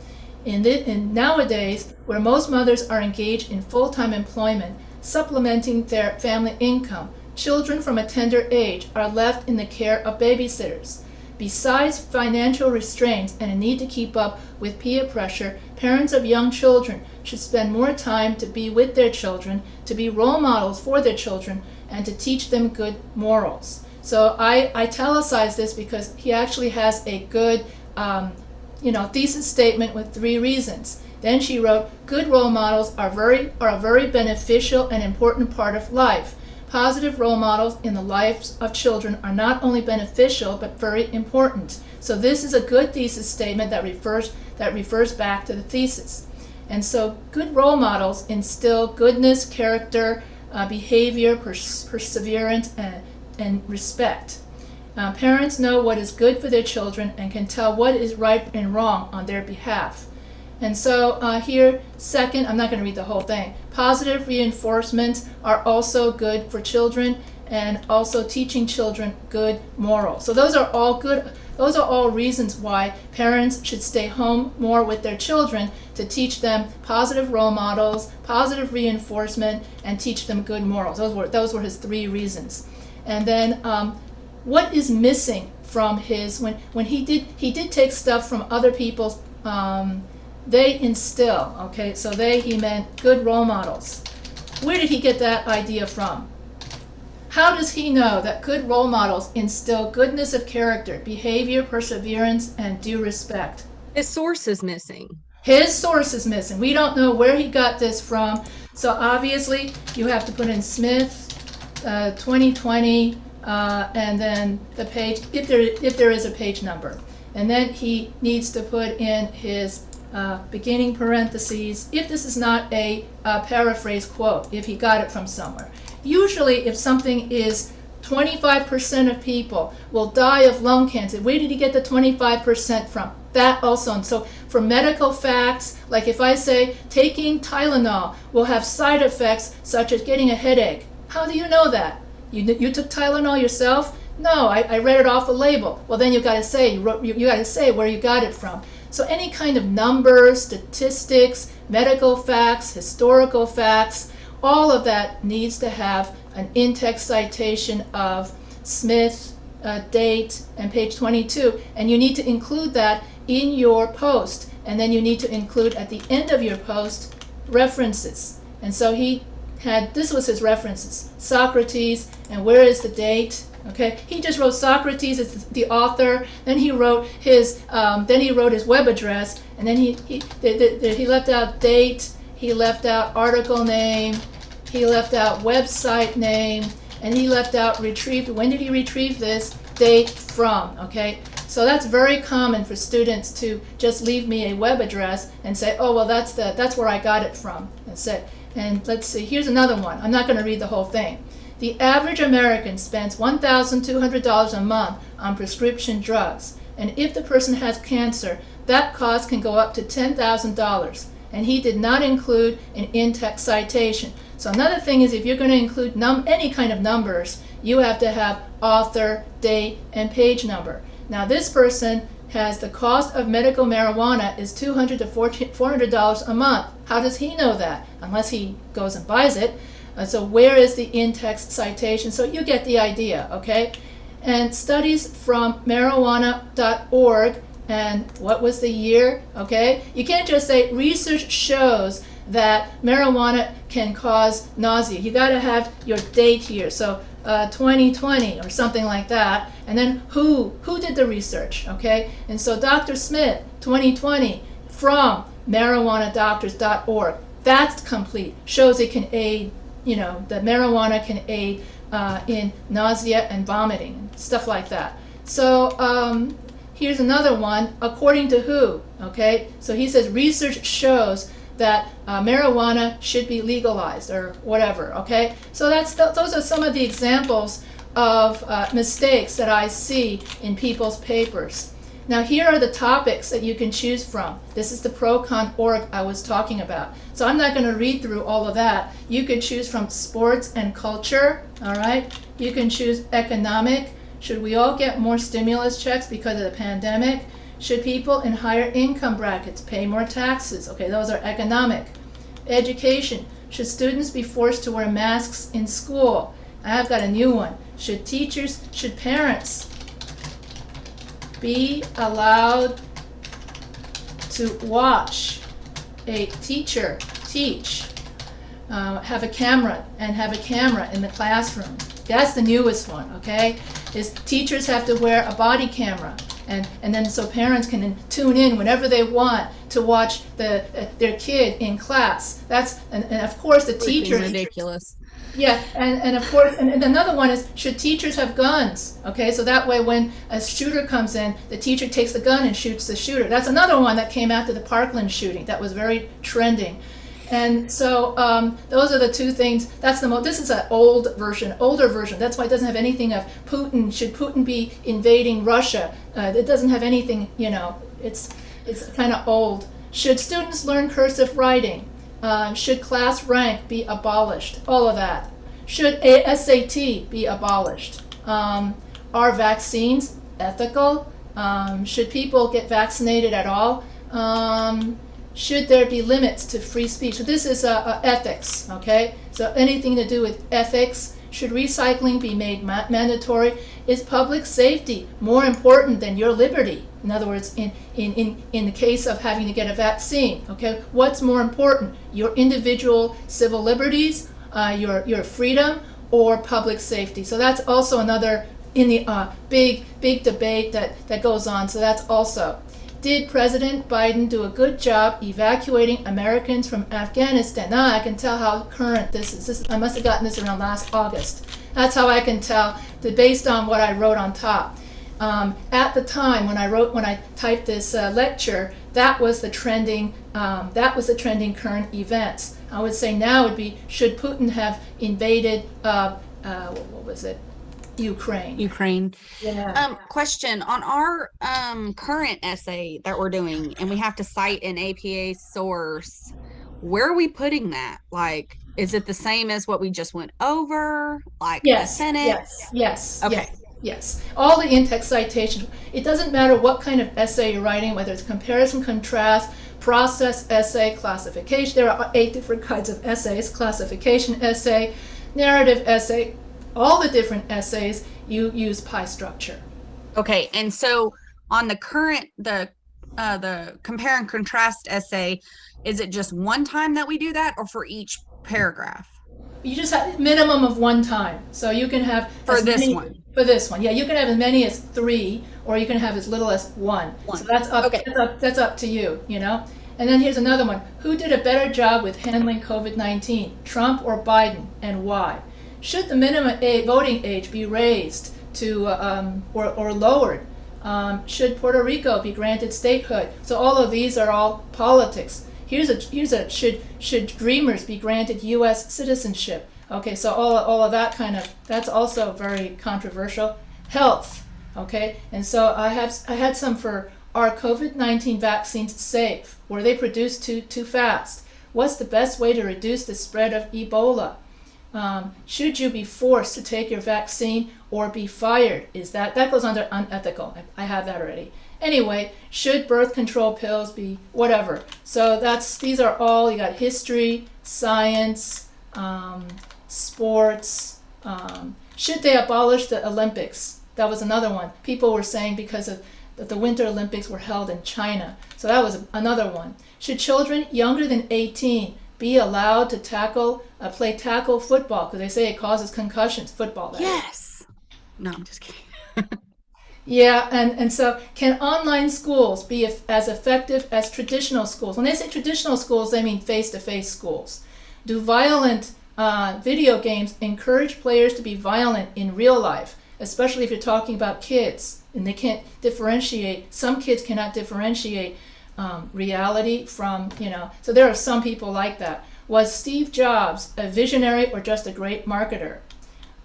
Speaker 1: In nowadays, where most mothers are engaged in full-time employment, supplementing their family income, children from a tender age are left in the care of babysitters. Besides financial restraints and a need to keep up with peer pressure, parents of young children should spend more time to be with their children, to be role models for their children, and to teach them good morals. So I italicize this because he actually has a good thesis statement with 3 reasons. Then she wrote, good role models are a very beneficial and important part of life. Positive role models in the lives of children are not only beneficial but very important. So this is a good thesis statement that refers back to the thesis. And so good role models instill goodness, character, behavior, perseverance, and respect. Parents know what is good for their children and can tell what is right and wrong on their behalf. And so here, second, I'm not going to read the whole thing. Positive reinforcements are also good for children, and also teaching children good morals. So those are all good. Those are all reasons why parents should stay home more with their children, to teach them positive role models, positive reinforcement, and teach them good morals. Those were his 3 reasons. And then what is missing from his, when he did take stuff from other people's, they instill, okay, so he meant good role models. Where did he get that idea from? How does he know that good role models instill goodness of character, behavior, perseverance, and due respect?
Speaker 3: His source is missing.
Speaker 1: His source is missing. We don't know where he got this from. So obviously you have to put in Smith 2020 and then the page, if there is a page number. And then he needs to put in his beginning parentheses, if this is not a paraphrase quote, if he got it from somewhere. Usually if something is 25% of people will die of lung cancer, where did he get the 25% from? That also. And so for medical facts, like if I say taking Tylenol will have side effects such as getting a headache, how do you know that? You took Tylenol yourself? No, I read it off a label. Well, then you got to say you got to say where you got it from. So any kind of numbers, statistics, medical facts, historical facts, all of that needs to have an in-text citation of Smith, date, and page 22. And you need to include that in your post. And then you need to include at the end of your post references. And so this was his references, Socrates, and where is the date? Okay, he just wrote Socrates as the author. Then he wrote his web address, and then he left out date. He left out article name. He left out website name, and he left out retrieved. When did he retrieve this? Date from. Okay, so that's very common for students to just leave me a web address and say, oh well, that's where I got it from. That's it. And let's see. Here's another one. I'm not going to read the whole thing. The average American spends $1,200 a month on prescription drugs. And if the person has cancer, that cost can go up to $10,000. And he did not include an in-text citation. So another thing is, if you're going to include any kind of numbers, you have to have author, date, and page number. Now this person has the cost of medical marijuana is $200 to $400 a month. How does he know that? Unless he goes and buys it. So where is the in-text citation? So you get the idea, okay? And studies from marijuana.org, and what was the year, okay? You can't just say research shows that marijuana can cause nausea. You got to have your date here. So 2020 or something like that. And then who did the research, okay? And so Dr. Smith, 2020, from marijuanadoctors.org. That's complete. Shows it can aid, that marijuana can aid in nausea and vomiting, stuff like that. So here's another one, according to who, okay? So he says research shows that marijuana should be legalized or whatever, okay? So those are some of the examples of mistakes that I see in people's papers. Now here are the topics that you can choose from. This is the pro-con org I was talking about. So I'm not going to read through all of that. You can choose from sports and culture, all right? You can choose economic. Should we all get more stimulus checks because of the pandemic? Should people in higher income brackets pay more taxes? Okay, those are economic. Education. Should students be forced to wear masks in school? I've got a new one. Should parents be allowed to watch a teacher teach, have a camera in the classroom? That's the newest one, okay? Is teachers have to wear a body camera, and then so parents can tune in whenever they want to watch their kid in class. That's and of course the teachers.
Speaker 3: Ridiculous.
Speaker 1: Yeah, and of course, and another one is, should teachers have guns? Okay, so that way when a shooter comes in, the teacher takes the gun and shoots the shooter. That's another one that came after the Parkland shooting. That was very trending. And so those are the two things. That's this is an older version. That's why it doesn't have anything of Putin. Should Putin be invading Russia? It doesn't have anything, it's kind of old. Should students learn cursive writing? Should class rank be abolished? All of that. Should SAT be abolished? Are vaccines ethical? Should people get vaccinated at all? Should there be limits to free speech? So this is ethics, okay? So anything to do with ethics. Should recycling be made mandatory? Is public safety more important than your liberty? In other words, in the case of having to get a vaccine, okay? What's more important, your individual civil liberties, your freedom, or public safety? So that's also another in the big debate that goes on. So that's also. Did President Biden do a good job evacuating Americans from Afghanistan? Now I can tell how current this is. I must have gotten this around last August. That's how I can tell, based on what I wrote on top. At the time when I typed this lecture, that was the trending current events. I would say now would be, should Putin have invaded what was it? Ukraine. Yeah.
Speaker 3: Question on our current essay that we're doing, and we have to cite an APA source. Where are we putting that? Like, is it the same as what we just went over? Like,
Speaker 1: yes,
Speaker 3: the sentence?
Speaker 1: yes.
Speaker 3: Okay.
Speaker 1: Yes. All the in-text citations. It doesn't matter what kind of essay you're writing, whether it's comparison, contrast, process essay, classification. There are 8 different kinds of essays: classification essay, narrative essay. All the different essays, you use pie structure.
Speaker 3: Okay, and so on the compare and contrast essay, is it just one time that we do that, or for each paragraph?
Speaker 1: You just have minimum of one time. So you can have
Speaker 3: for this one.
Speaker 1: For this one, yeah, you can have as many as 3, or you can have as little as 1. So that's up. Okay. That's up to you. And then here's another one. Who did a better job with handling COVID-19, Trump or Biden, and why? Should the minimum voting age be raised to or lowered? Should Puerto Rico be granted statehood? So all of these are all politics. Here's a should dreamers be granted U.S. citizenship? Okay, so all of that that's also very controversial. Health, okay, and so I had some for, are COVID-19 vaccines safe? Were they produced too fast? What's the best way to reduce the spread of Ebola? Should you be forced to take your vaccine or be fired? That goes under unethical. I have that already. Anyway, should birth control pills be whatever? So these are all, you got history, science, sports. Should they abolish the Olympics? That was another one. People were saying because of that the Winter Olympics were held in China. So that was another one. Should children younger than 18 be allowed to play tackle football? Because they say it causes concussions, football.
Speaker 3: Yes. No, I'm just kidding.
Speaker 1: Yeah, and so can online schools be as effective as traditional schools? When they say traditional schools, they mean face-to-face schools. Do violent video games encourage players to be violent in real life, especially if you're talking about kids and they can't differentiate? Some kids cannot differentiate reality from, so there are some people like that. Was Steve Jobs a visionary or just a great marketer?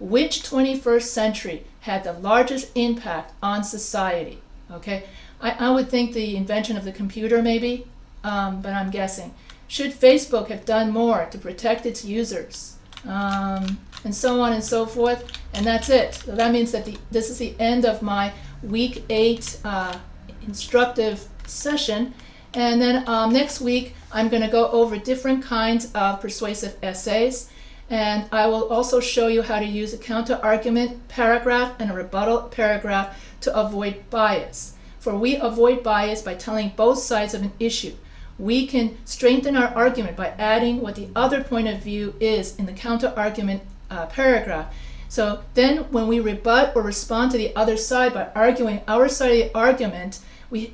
Speaker 1: Which 21st century had the largest impact on society? Okay, I would think the invention of the computer maybe, but I'm guessing. Should Facebook have done more to protect its users? And so on and so forth. And that's it. So that means that this is the end of my week 8 instructive session. And then next week, I'm going to go over different kinds of persuasive essays. And I will also show you how to use a counter-argument paragraph and a rebuttal paragraph to avoid bias. For we avoid bias by telling both sides of an issue. We can strengthen our argument by adding what the other point of view is in the counter-argument paragraph. So then when we rebut or respond to the other side by arguing our side of the argument,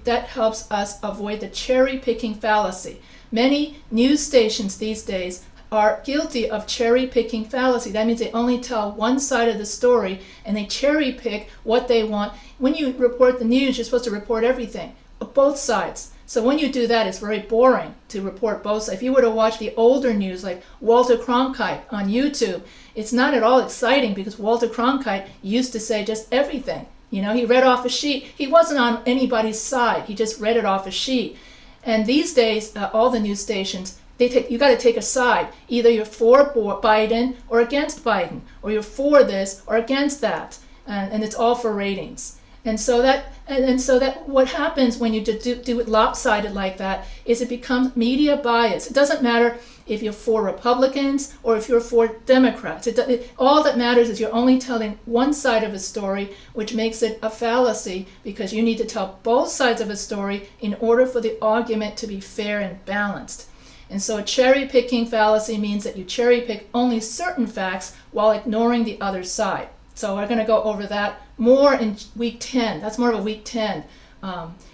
Speaker 1: that helps us avoid the cherry-picking fallacy. Many news stations these days are guilty of cherry-picking fallacy. That means they only tell one side of the story and they cherry-pick what they want. When you report the news, you're supposed to report everything, both sides. So when you do that, it's very boring to report both sides. If you were to watch the older news like Walter Cronkite on YouTube, it's not at all exciting because Walter Cronkite used to say just everything. He read off a sheet. He wasn't on anybody's side. He just read it off a sheet. And these days, all the news stations, you got to take a side. Either you're for Biden or against Biden, or you're for this or against that, and it's all for ratings. And so that what happens when you do it lopsided like that is it becomes media bias. It doesn't matter if you're for Republicans or if you're for Democrats. All that matters is you're only telling one side of a story, which makes it a fallacy because you need to tell both sides of a story in order for the argument to be fair and balanced. And so a cherry-picking fallacy means that you cherry-pick only certain facts while ignoring the other side. So we're going to go over that more in week 10. That's more of a week 10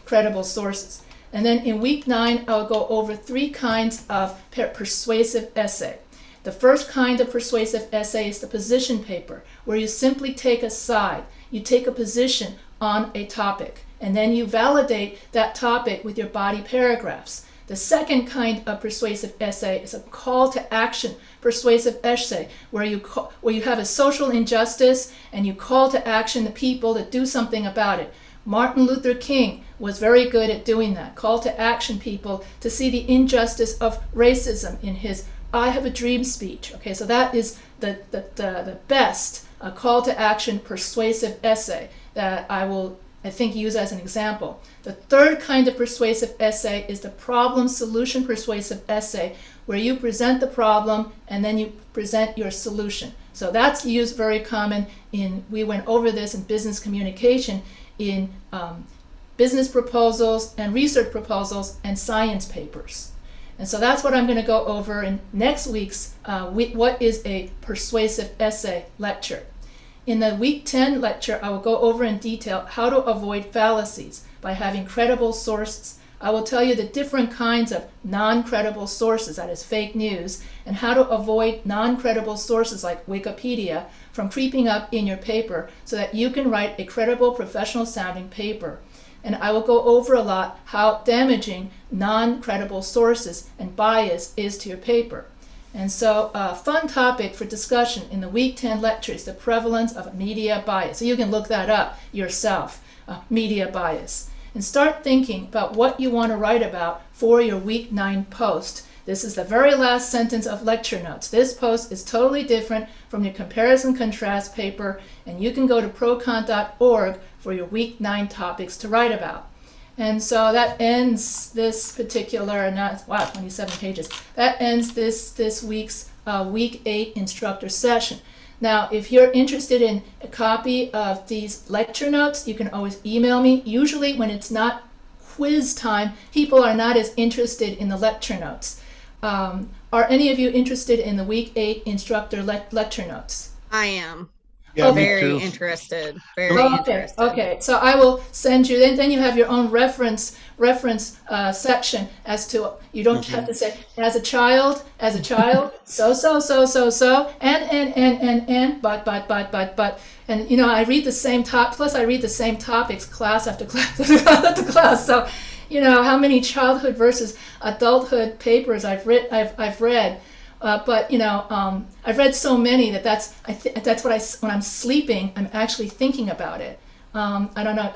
Speaker 1: credible sources. And then in week 9, I'll go over 3 kinds of persuasive essay. The first kind of persuasive essay is the position paper, where you simply take a side. You take a position on a topic, and then you validate that topic with your body paragraphs. The second kind of persuasive essay is a call to action persuasive essay, where you have a social injustice and you call to action the people to do something about it. Martin Luther King was very good at doing that. Call to action people to see the injustice of racism in his I Have a Dream speech. Okay, so that is the best call to action persuasive essay that I think use as an example. The third kind of persuasive essay is the problem solution persuasive essay, where you present the problem and then you present your solution. So that's used very common we went over this in business communication, in business proposals and research proposals and science papers. And so that's what I'm going to go over in next week's What is a Persuasive Essay lecture. In the week 10 lecture, I will go over in detail how to avoid fallacies by having credible sources. I will tell you the different kinds of non-credible sources, that is fake news, and how to avoid non-credible sources like Wikipedia from creeping up in your paper so that you can write a credible, professional-sounding paper. And I will go over a lot how damaging non-credible sources and bias is to your paper. And so a fun topic for discussion in the week 10 lecture is the prevalence of media bias. So you can look that up yourself, media bias. And start thinking about what you want to write about for your week 9 post. This is the very last sentence of lecture notes. This post is totally different from your comparison contrast paper, and you can go to procon.org for your week 9 topics to write about. And so that ends this particular, 27 pages. That ends this week's week 8 instructor session. Now, if you're interested in a copy of these lecture notes, you can always email me. Usually when it's not quiz time, people are not as interested in the lecture notes. Are any of you interested in the week 8 instructor lecture notes?
Speaker 3: I am.
Speaker 2: Yeah, me
Speaker 3: Very
Speaker 2: too.
Speaker 3: interested. Very
Speaker 1: Okay,
Speaker 3: interested.
Speaker 1: okay. So I will send you, then you have your own reference section as to, you don't have to say, as a child, so, and, but. And, you know, I read the same plus I read the same topics class after class after class. So, you know, how many childhood versus adulthood papers I've read. But you know, I've read so many that's what when I'm sleeping, I'm actually thinking about it. I don't know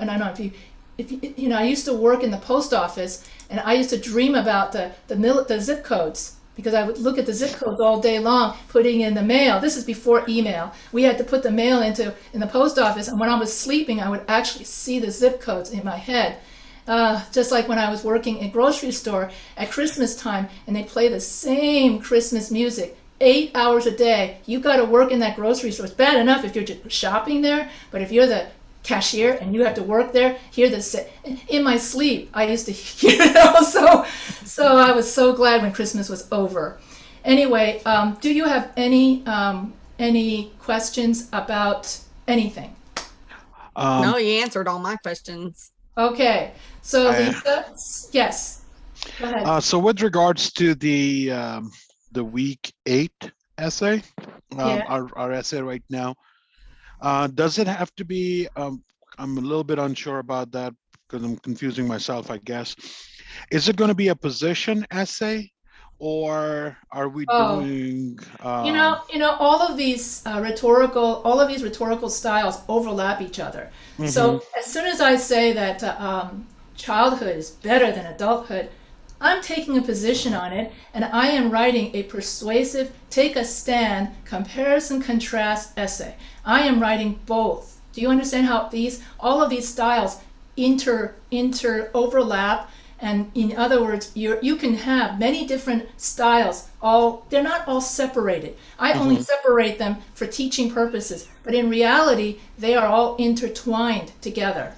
Speaker 1: if you know, I used to work in the post office, and I used to dream about the zip codes, because I would look at the zip codes all day long, putting in the mail. This is before email. We had to put the mail in the post office, and when I was sleeping, I would actually see the zip codes in my head. Just like when I was working at a grocery store at Christmas time, and they play the same Christmas music 8 hours a day. You got to work in that grocery store. It's bad enough if you're just shopping there, but if you're the cashier and you have to work there, hear this in my sleep. I used to hear it also. So I was so glad when Christmas was over. Anyway, do you have any questions about anything?
Speaker 3: No, you answered all my questions.
Speaker 1: Okay, so Lisa, yes, go ahead.
Speaker 2: So with regards to the week 8 essay,
Speaker 1: Yeah.
Speaker 2: our essay right now, does it have to be, I'm a little bit unsure about that because I'm confusing myself, I guess. Is it going to be a position essay, or are we doing?
Speaker 1: You know, all of these rhetorical styles overlap each other. So as soon as I say that childhood is better than adulthood, I'm taking a position on it, and I am writing a persuasive, take a stand, comparison contrast essay. I am writing both. Do you understand how all of these styles overlap? And in other words, you can have many different styles. They're not all separated. I only separate them for teaching purposes, but in reality, they are all intertwined together,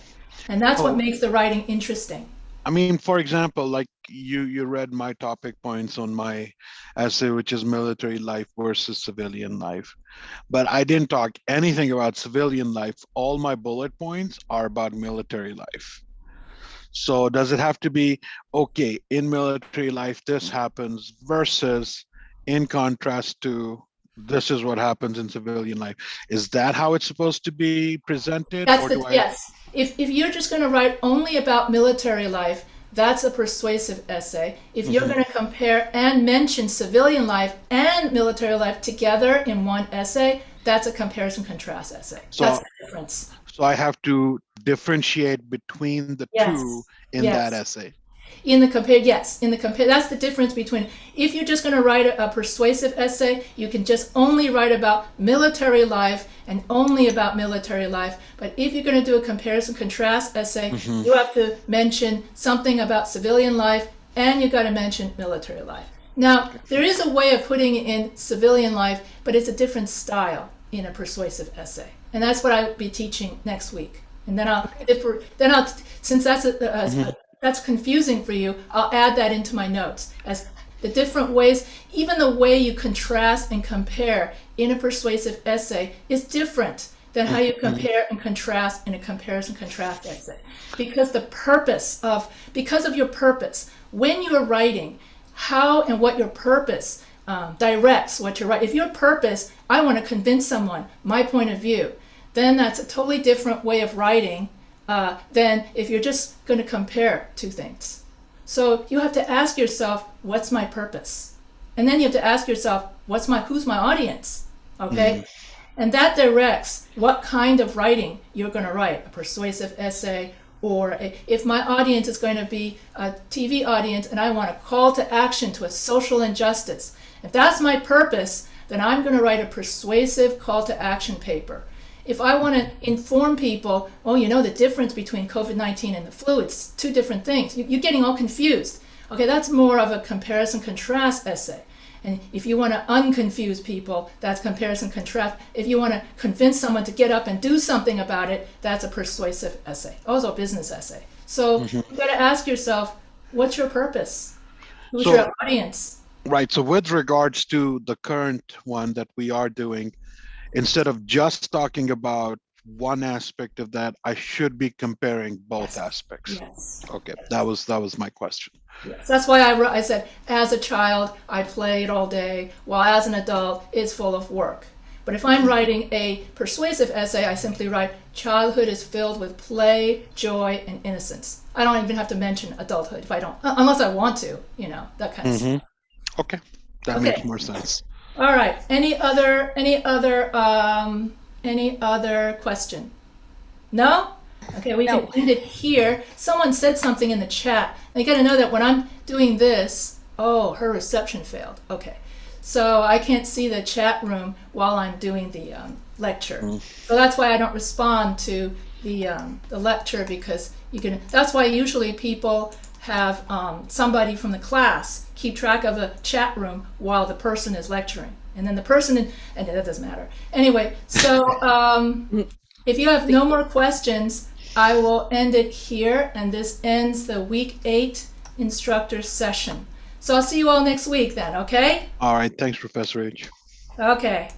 Speaker 1: and that's what makes the writing interesting.
Speaker 2: I mean, for example, like you read my topic points on my essay, which is military life versus civilian life, but I didn't talk anything about civilian life. All my bullet points are about military life. So does it have to be, okay, in military life, this happens, versus in contrast to this is what happens in civilian life? Is that how it's supposed to be presented?
Speaker 1: Yes. If you're just going to write only about military life, that's a persuasive essay. If you're going to compare and mention civilian life and military life together in one essay, that's a comparison contrast essay. That's the difference.
Speaker 2: So I have to differentiate between the two in that essay.
Speaker 1: In the compare, that's the difference between, if you're just going to write a persuasive essay, you can just only write about military life and only about military life. But if you're going to do a comparison contrast essay, you have to mention something about civilian life, and you've got to mention military life. Now, there is a way of putting it in civilian life, but it's a different style in a persuasive essay. And that's what I'll be teaching next week. And then since that's confusing for you, I'll add that into my notes as the different ways. Even the way you contrast and compare in a persuasive essay is different than how you compare and contrast in a comparison contrast essay. Because of your purpose, when you're writing, how and what your purpose directs what you're writing. If your purpose, I want to convince someone my point of view, then that's a totally different way of writing than if you're just going to compare two things. So you have to ask yourself, what's my purpose? And then you have to ask yourself, who's my audience? Okay? And that directs what kind of writing you're going to write, a persuasive essay, or if my audience is going to be a TV audience and I want a call to action to a social injustice. If that's my purpose, then I'm going to write a persuasive call to action paper. If I want to inform people, the difference between COVID-19 and the flu, it's two different things. You're getting all confused. Okay, that's more of a comparison contrast essay. And if you want to unconfuse people, that's comparison contrast. If you want to convince someone to get up and do something about it, that's a persuasive essay, also a business essay. So you got to ask yourself, what's your purpose? Who's
Speaker 2: So-
Speaker 1: your audience?
Speaker 2: Right. So with regards to the current one that we are doing, instead of just talking about one aspect of that, I should be comparing both aspects.
Speaker 1: Yes.
Speaker 2: Okay, that was my question.
Speaker 1: Yes. That's why I said, as a child, I played all day, while as an adult, it's full of work. But if I'm writing a persuasive essay, I simply write, childhood is filled with play, joy, and innocence. I don't even have to mention adulthood if I don't, unless I want to, that kind of stuff.
Speaker 2: Okay, that makes more sense.
Speaker 1: All right. Any other question? No? Okay, we can end it here. Someone said something in the chat. You got to know that when I'm doing this, oh, her reception failed. Okay. So I can't see the chat room while I'm doing the lecture. So that's why I don't respond to the lecture, because that's why usually people have somebody from the class keep track of the chat room while the person is lecturing. And then the person, and that doesn't matter. Anyway, so if you have no more questions, I will end it here. And this ends the week 8 instructor session. So I'll see you all next week then, okay?
Speaker 2: All right, thanks, Professor H.
Speaker 1: Okay.